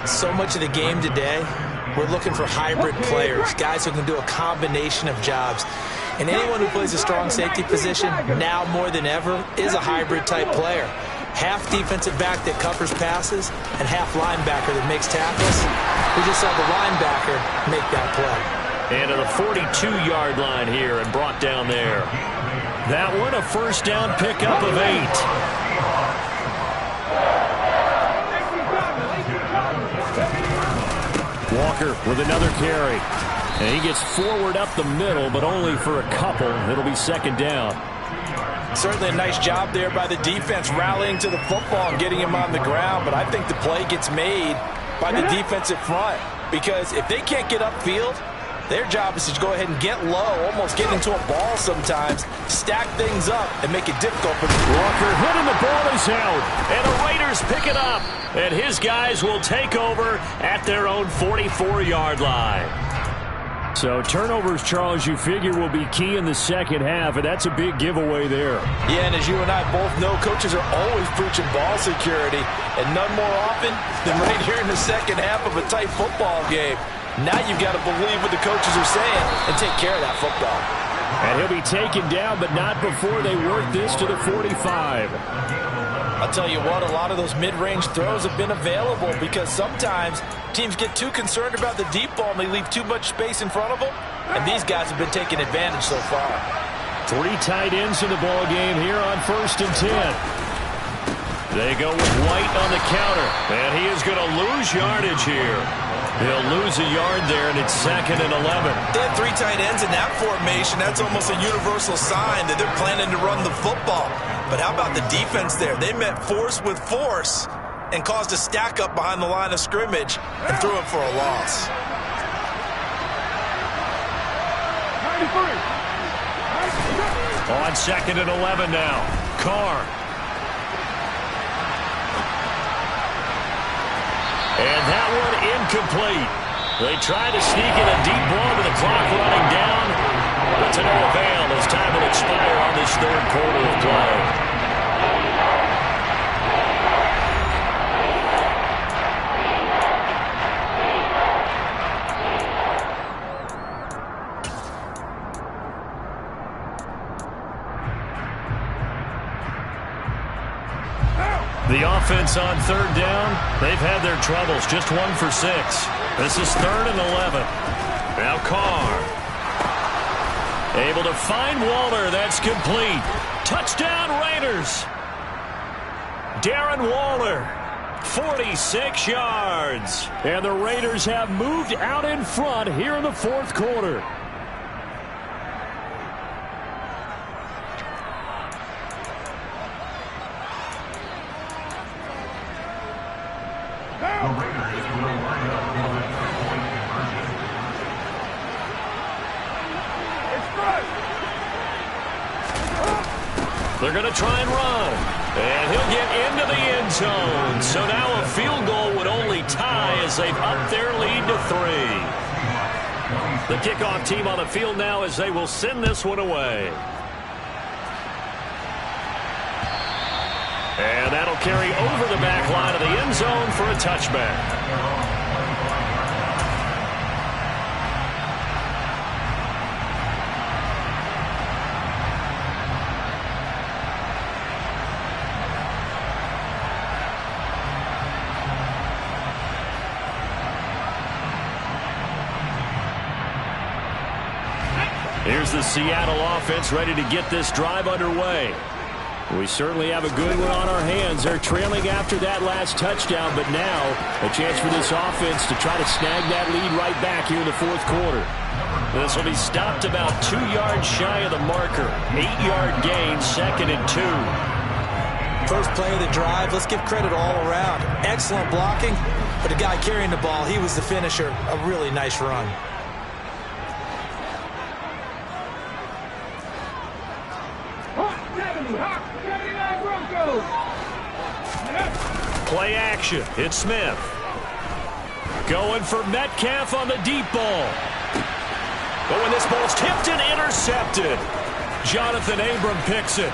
So much of the game today, we're looking for hybrid players, guys who can do a combination of jobs. And anyone who plays a strong safety position, now more than ever, is a hybrid-type player. Half defensive back that covers passes and half linebacker that makes tackles. We just saw the linebacker make that play. And to the 42-yard line here and brought down there. That one a first down pickup of 8. Walker with another carry. And he gets forward up the middle, but only for a couple. It'll be 2nd down. Certainly a nice job there by the defense rallying to the football and getting him on the ground. But I think the play gets made by the defensive front. Because if they can't get upfield, their job is to go ahead and get low, almost get into a ball sometimes, stack things up, and make it difficult for the Walker hitting the ball is out, and the Raiders pick it up. And his guys will take over at their own 44-yard line. So turnovers, Charles, you figure will be key in the second half, and that's a big giveaway there. Yeah, and as you and I both know, coaches are always preaching ball security, and none more often than right here in the second half of a tight football game. Now you've got to believe what the coaches are saying and take care of that football. And he'll be taken down, but not before they work this to the 45. I'll tell you what, a lot of those mid-range throws have been available because sometimes teams get too concerned about the deep ball and they leave too much space in front of them. And these guys have been taking advantage so far. 3 tight ends in the ball game here on 1st and 10. They go with White on the counter, and he is going to lose yardage here. He'll lose a yard there, and it's 2nd and 11. They have 3 tight ends in that formation. That's almost a universal sign that they're planning to run the football. But how about the defense there? They met force with force and caused a stack up behind the line of scrimmage and threw it for a loss. 93. On 2nd and 11 now. Carr. And that one incomplete. They try to sneak in a deep ball with the clock running down, but to no avail as time will expire on this 3rd quarter of play. The offense on 3rd down, they've had their troubles, just 1 for 6. This is 3rd and 11. Now Carr. Able to find Waller, that's complete. Touchdown Raiders. Darren Waller, 46 yards. And the Raiders have moved out in front here in the 4th quarter. They're going to try and run. And he'll get into the end zone. So now a field goal would only tie as they've upped their lead to 3. The kickoff team on the field now as they will send this one away. And that'll carry over the back line of the end zone for a touchback. Here's the Seattle offense ready to get this drive underway. We certainly have a good one on our hands. They're trailing after that last touchdown, but now a chance for this offense to try to snag that lead right back here in the 4th quarter. This will be stopped about 2 yards shy of the marker. 8-yard gain, 2nd and 2. First play of the drive, let's give credit all around. Excellent blocking, but the guy carrying the ball, he was the finisher. A really nice run. Play action. It's Smith. Going for Metcalf on the deep ball. But when this ball's tipped and intercepted. intercepted. Jonathan Abram picks it.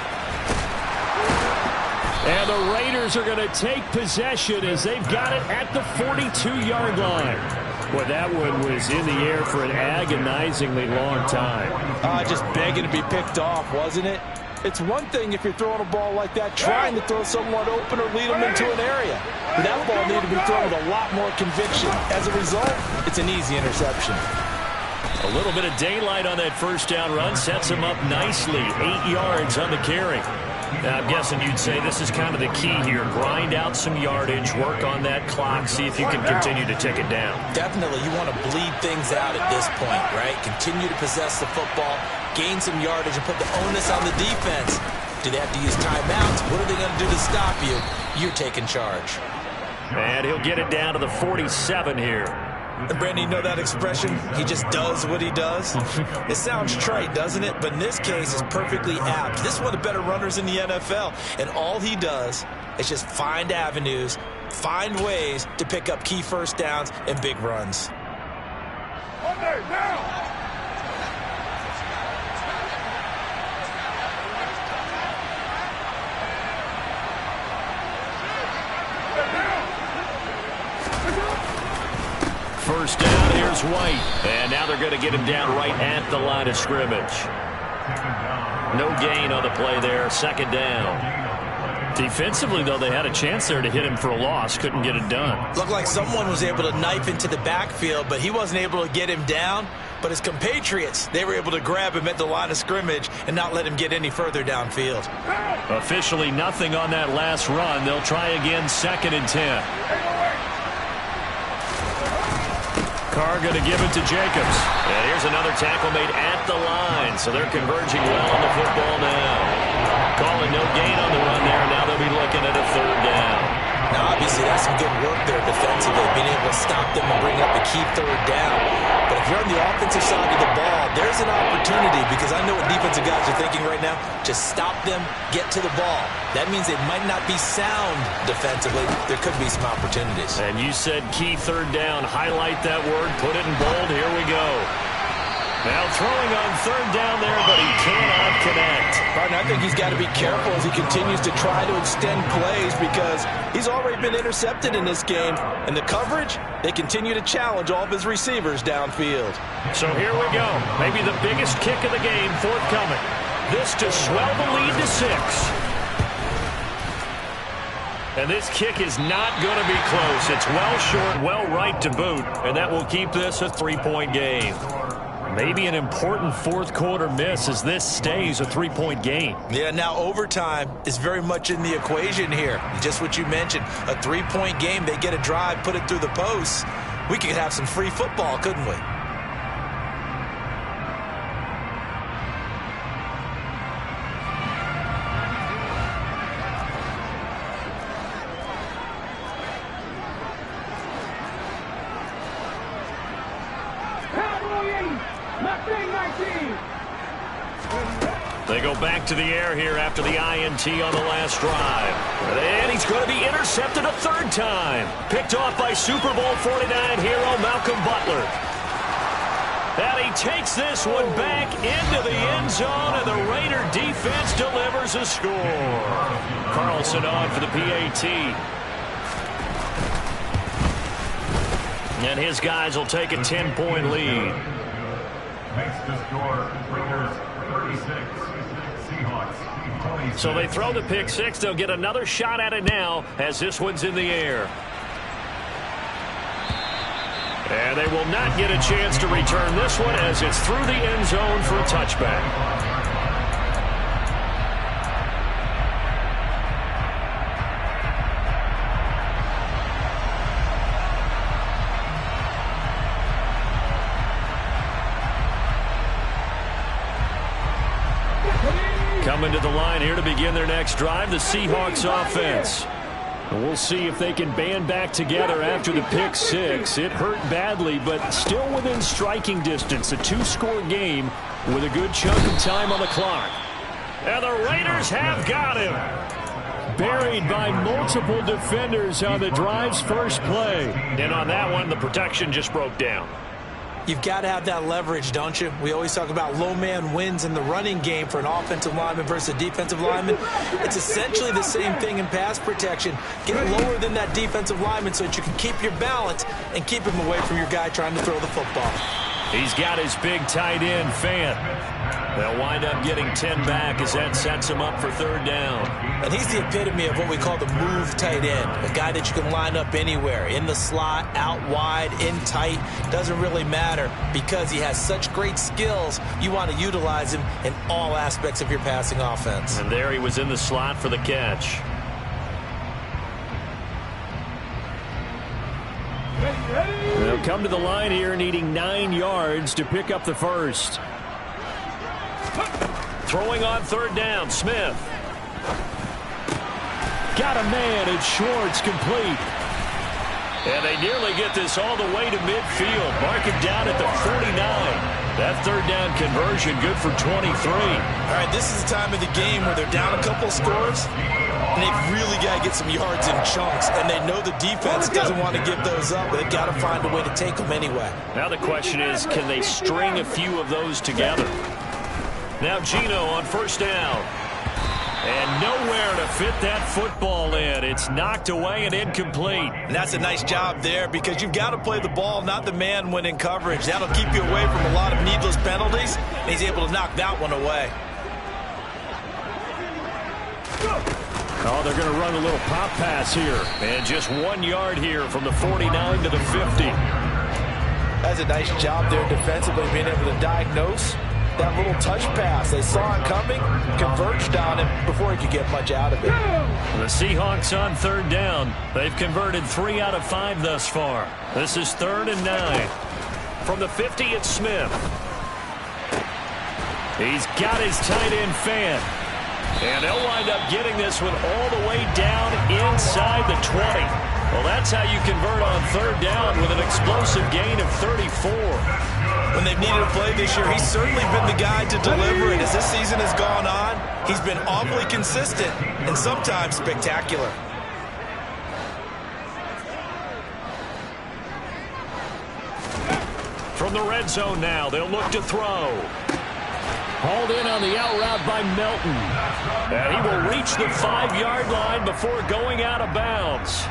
And the Raiders are going to take possession as they've got it at the 42-yard line. Well, that one was in the air for an agonizingly long time. Just begging to be picked off, wasn't it? It's one thing if you're throwing a ball like that, trying to throw someone open or lead them into an area. But that ball needed to be thrown with a lot more conviction. As a result, it's an easy interception. A little bit of daylight on that first down run sets him up nicely. 8 yards on the carry. Now, I'm guessing you'd say this is kind of the key here. Grind out some yardage, work on that clock, see if you can continue to tick it down. Definitely, you want to bleed things out at this point, right? Continue to possess the football, gain some yardage, and put the onus on the defense. Do they have to use timeouts? What are they going to do to stop you? You're taking charge. And he'll get it down to the 47 here. And Brandon, you know that expression? He just does what he does? It sounds trite, doesn't it? But in this case, it's perfectly apt. This is one of the better runners in the NFL. And all he does is just find avenues, find ways to pick up key first downs and big runs. Okay, now! First down, here's White. And now they're going to get him down right at the line of scrimmage. No gain on the play there, second down. Defensively, though, they had a chance there to hit him for a loss. Couldn't get it done. Looked like someone was able to knife into the backfield, but he wasn't able to get him down. But his compatriots, they were able to grab him at the line of scrimmage and not let him get any further downfield. Officially nothing on that last run. They'll try again, 2nd and 10. Carr going to give it to Jacobs. And here's another tackle made at the line. So they're converging well on the football now. Calling no gain on the run there. Now they'll be looking at a 3rd down. Now, obviously, that's some good work there defensively, being able to stop them and bring up the key 3rd down. But if you're on the offensive side of the ball, there's an opportunity, because I know what defensive guys are thinking right now. Just stop them, get to the ball. That means they might not be sound defensively. There could be some opportunities. And you said key 3rd down. Highlight that word. Put it in bold. Here we go. Now throwing on 3rd down there, but he cannot connect. Pardon, I think he's got to be careful as he continues to try to extend plays, because he's already been intercepted in this game. And the coverage, they continue to challenge all of his receivers downfield. So here we go. Maybe the biggest kick of the game forthcoming. This to swell the lead to 6. And this kick is not going to be close. It's well short, well right to boot. And that will keep this a 3-point game. Maybe an important 4th quarter miss as this stays a 3-point game. Yeah, now overtime is very much in the equation here. Just what you mentioned, a 3-point game. They get a drive, put it through the posts. We could have some free football, couldn't we? They go back to the air here after the INT on the last drive. And he's going to be intercepted a 3rd time. Picked off by Super Bowl 49 hero Malcolm Butler. And he takes this one back into the end zone, and the Raider defense delivers a score. Carlson on for the PAT. And his guys will take a 10-point lead. Makes the score Raiders 36. So they throw the pick 6. They'll get another shot at it now as this one's in the air. And they will not get a chance to return this one as it's through the end zone for a touchback. Coming to the line here to begin their next drive, the Seahawks offense. And we'll see if they can band back together after the pick 6. It hurt badly, but still within striking distance. A 2-score game with a good chunk of time on the clock. And the Raiders have got him. Buried by multiple defenders on the drive's first play. And on that one, the protection just broke down. You've got to have that leverage, don't you? We always talk about low man wins in the running game for an offensive lineman versus a defensive lineman. It's essentially the same thing in pass protection. Get lower than that defensive lineman so that you can keep your balance and keep him away from your guy trying to throw the football. He's got his big tight end, Fant. They'll wind up getting 10 back as that sets him up for third down. And he's the epitome of what we call the move tight end, a guy that you can line up anywhere, in the slot, out wide, in tight, doesn't really matter because he has such great skills. You want to utilize him in all aspects of your passing offense. And there he was in the slot for the catch. They'll come to the line here needing 9 yards to pick up the first. Throwing on third down, Smith. Got a man, and Schwartz complete. And they nearly get this all the way to midfield. Mark it down at the 49. That third down conversion good for 23. All right, this is the time of the game where they're down a couple scores, and they've really got to get some yards in chunks, and they know the defense doesn't want to give those up, but they've got to find a way to take them anyway. Now the question is, can they string a few of those together? Now Geno on first down. And nowhere to fit that football in. It's knocked away and incomplete. And that's a nice job there because you've got to play the ball, not the man when in coverage. That'll keep you away from a lot of needless penalties, and he's able to knock that one away. Oh, they're going to run a little pop pass here. And just 1 yard here from the 49 to the 50. That's a nice job there defensively, being able to diagnose that little touch pass. They saw it coming, converged on him before he could get much out of it. The Seahawks on third down. They've converted 3 out of 5 thus far. This is 3rd and 9. From the 50, it's Smith. He's got his tight end, Fant. And they'll wind up getting this one all the way down inside the 20. Well, that's how you convert on third down with an explosive gain of 34. When they've needed a play this year, he's certainly been the guy to deliver it. As this season has gone on, he's been awfully consistent and sometimes spectacular. From the red zone now, they'll look to throw. Hauled in on the out route by Melton. And he will reach the 5-yard line before going out of bounds.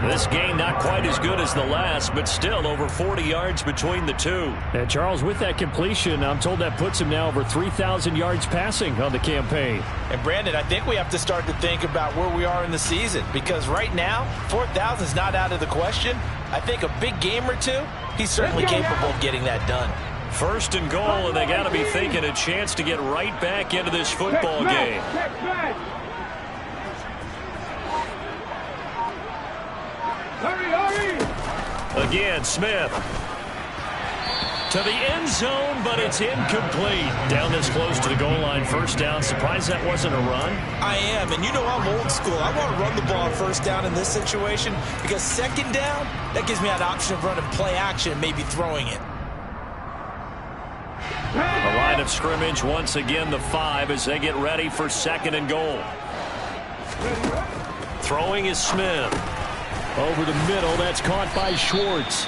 This game not quite as good as the last, but still over 40 yards between the two. And Charles, with that completion, I'm told that puts him now over 3,000 yards passing on the campaign. And Brandon, I think we have to start to think about where we are in the season, because right now, 4,000 is not out of the question. I think a big game or two, he's certainly capable of getting that done. 1st and goal, and they got to be thinking a chance to get right back into this football game. Again, Smith. To the end zone, but it's incomplete. Down this close to the goal line, 1st down. Surprised that wasn't a run? I am, and you know I'm old school. I want to run the ball on 1st down in this situation because 2nd down, that gives me an option of running play action and maybe throwing it. The line of scrimmage, once again, the 5 as they get ready for 2nd and goal. Throwing is Smith. Over the middle, that's caught by Schwartz.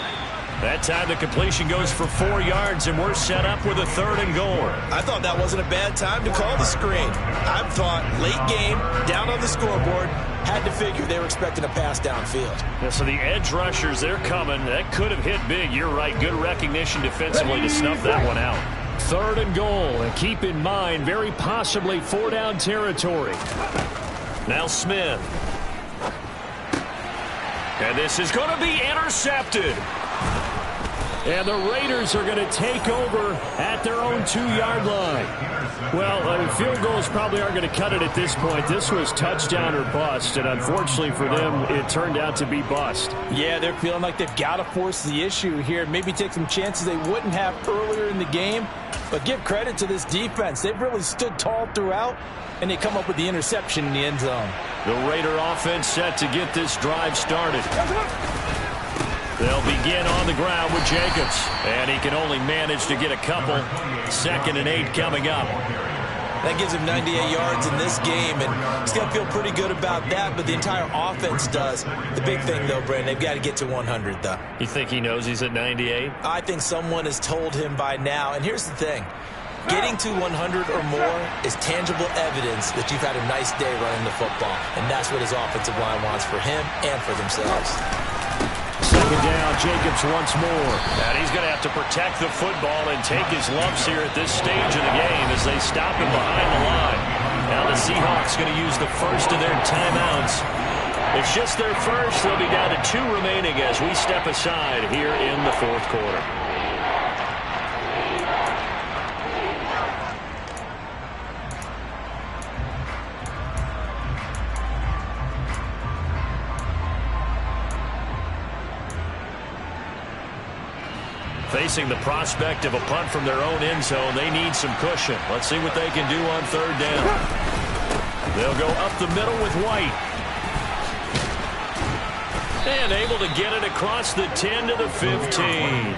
That time the completion goes for 4 yards, and we're set up with a 3rd and goal. I thought that wasn't a bad time to call the screen. I thought late game, down on the scoreboard, had to figure they were expecting a pass downfield. Yeah, so the edge rushers, they're coming. That could have hit big. You're right. Good recognition defensively to snuff that one out. 3rd and goal, and keep in mind, very possibly 4-down territory. Now Smith. And this is going to be intercepted. And the Raiders are going to take over at their own 2-yard line. Well, field goals probably aren't going to cut it at this point. This was touchdown or bust, and unfortunately for them, it turned out to be bust. Yeah, they're feeling like they've got to force the issue here. Maybe take some chances they wouldn't have earlier in the game. But give credit to this defense. They've really stood tall throughout, and they come up with the interception in the end zone. The Raider offense set to get this drive started. They'll begin on the ground with Jacobs, and he can only manage to get a couple. 2nd and 8 coming up. That gives him 98 yards in this game, and he's going to feel pretty good about that, but the entire offense does. The big thing, though, Brandon, they've got to get to 100, though. You think he knows he's at 98? I think someone has told him by now, and here's the thing. Getting to 100 or more is tangible evidence that you've had a nice day running the football, and that's what his offensive line wants for him and for themselves. Second down, Jacobs once more. And he's going to have to protect the football and take his lumps here at this stage of the game as they stop him behind the line. Now the Seahawks going to use the first of their timeouts. It's just their first. They'll be down to 2 remaining as we step aside here in the fourth quarter. Facing the prospect of a punt from their own end zone, they need some cushion. Let's see what they can do on third down. They'll go up the middle with White. And able to get it across the 10 to the 15.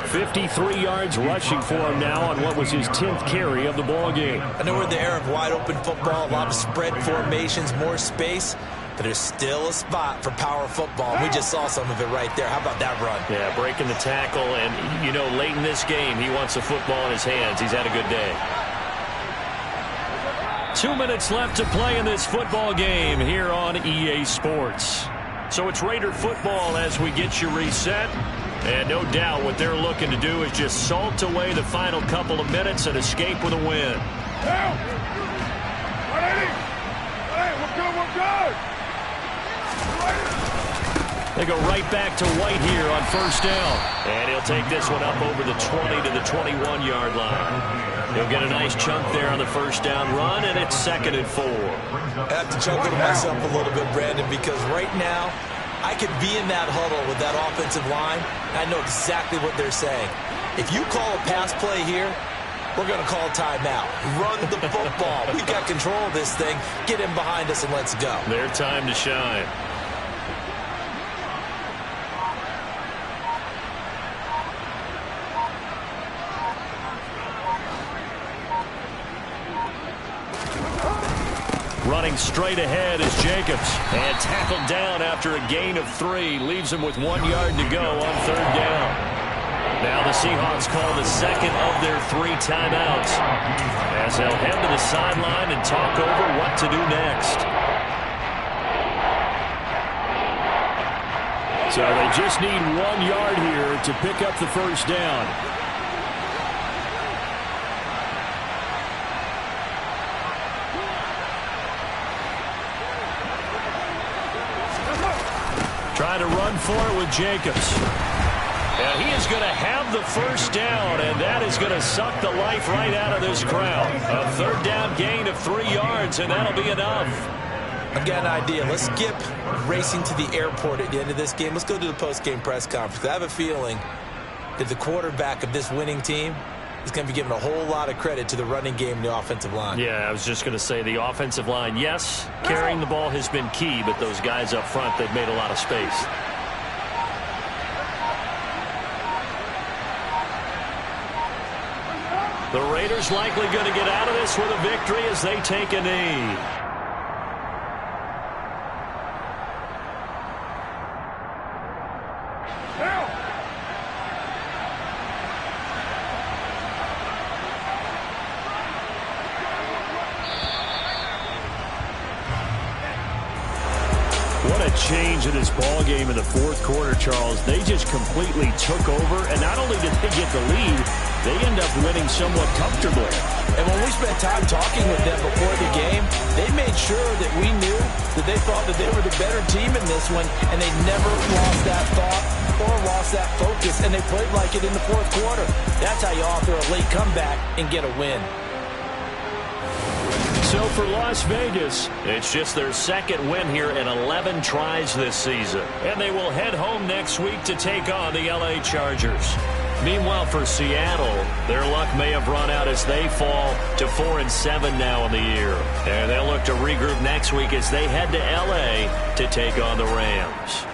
53 yards rushing for him now on what was his 10th carry of the ball game. I know we're in the era of wide open football, a lot of spread formations, more space. But there's still a spot for power football. We just saw some of it right there. How about that run? Yeah, breaking the tackle. And, you know, late in this game, he wants the football in his hands. He's had a good day. 2 minutes left to play in this football game here on EA Sports. So it's Raider football as we get you reset. And no doubt what they're looking to do is just salt away the final couple of minutes and escape with a win. Down! 180! Hey, we're good! They go right back to White here on first down. And he'll take this one up over the 20 to the 21-yard line. He'll get a nice chunk there on the first down run, and it's 2nd and 4. I have to chuckle to myself a little bit, Brandon, because right now I could be in that huddle with that offensive line. I know exactly what they're saying. If you call a pass play here, we're going to call timeout. Run the football. We've got control of this thing. Get in behind us and let's go. Their time to shine. Running straight ahead is Jacobs. And tackled down after a gain of 3. Leaves him with 1 yard to go on third down. Now the Seahawks call the second of their 3 timeouts as they'll head to the sideline and talk over what to do next. So they just need 1 yard here to pick up the first down. Trying to run for it with Jacobs. And he is going to have the first down, and that is going to suck the life right out of this crowd. A third down gain of 3 yards, and that'll be enough. I've got an idea. Let's skip racing to the airport at the end of this game. Let's go to the post-game press conference. I have a feeling that the quarterback of this winning team is going to be given a whole lot of credit to the running game and the offensive line. Yeah, I was just going to say the offensive line, yes, carrying the ball has been key, but those guys up front, they've made a lot of space. The Raiders likely going to get out of this with a victory as they take a knee. What a change in this ball game in the fourth quarter, Charles. They just completely took over, and not only did they get the lead, they end up winning somewhat comfortably. And when we spent time talking with them before the game, they made sure that we knew that they thought that they were the better team in this one, and they never lost that thought or lost that focus, and they played like it in the fourth quarter. That's how you author a late comeback and get a win. So for Las Vegas, it's just their second win here in 11 tries this season. And they will head home next week to take on the LA Chargers. Meanwhile, for Seattle, their luck may have run out as they fall to 4-7 now in the year. And they'll look to regroup next week as they head to LA to take on the Rams.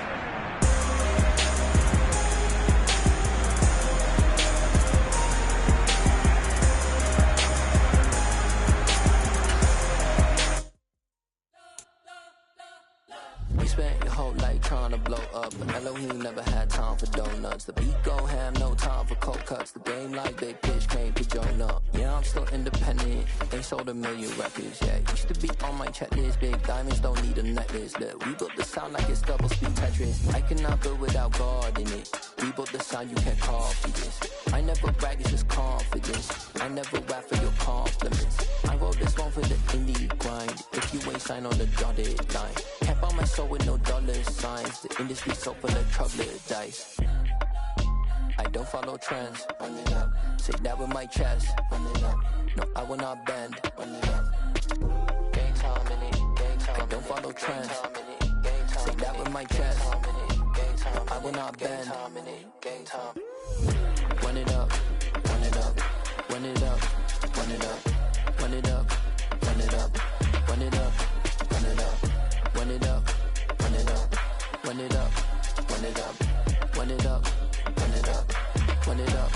he ain't never had time for donuts. The beat go ham, no time for cold cuts. The game like big bitch came to join up. Yeah, I'm still independent, ain't sold a million records yet. Used to be on my checklist, big diamonds don't need a necklace. Look, we built the sound like it's double speed Tetris. I cannot build without God in it. We built the sound you can't copy this. I never brag, it's just confidence. I never rap for your compliments. I wrote this one for the indie grind. If you ain't signed on the dotted line, can't buy my soul with no dollar signs. The industry so full of troubled dice. I don't follow trends. Run it up. Say that with my chest. Run it up. No, I will not bend. Run it up. Gang time in it. Gang time. I don't follow trends. Say that with my chest. No, I will not bend. Gang time. Run it up. Run it up. Run it up. Run it up. Run it up. Run it up. Run it up. Run it up. Run it up. Run it up. Run it up. Run it up. Run it up. Run it up. Run it up.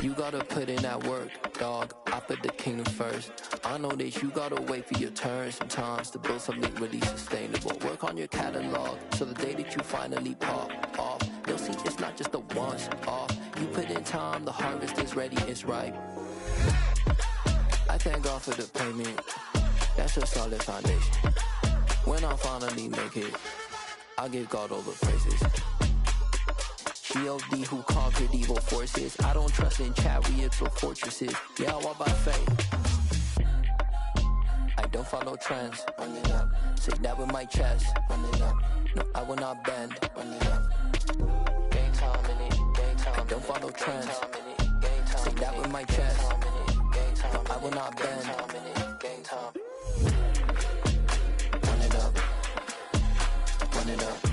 You gotta put in that work, dog. I put the kingdom first. I know that you gotta wait for your turn sometimes to build something really sustainable. Work on your catalog so the day that you finally pop off, you'll see it's not just a once off. You put in time, the harvest is ready, it's ripe. I thank God for the payment. That's a solid foundation. When I finally make it, I give God all the praises. G.O.D. who conquered evil forces. I don't trust in chariots or fortresses. Yeah, I walk by faith. I don't follow trends. Run it up. Say that with my chest. Run it up. No, I will not bend. Run it up. Gang time in it. Gang time. I don't follow trends. Say that with my chest. No, I will not bend. Gang time. Run it up. Run it up.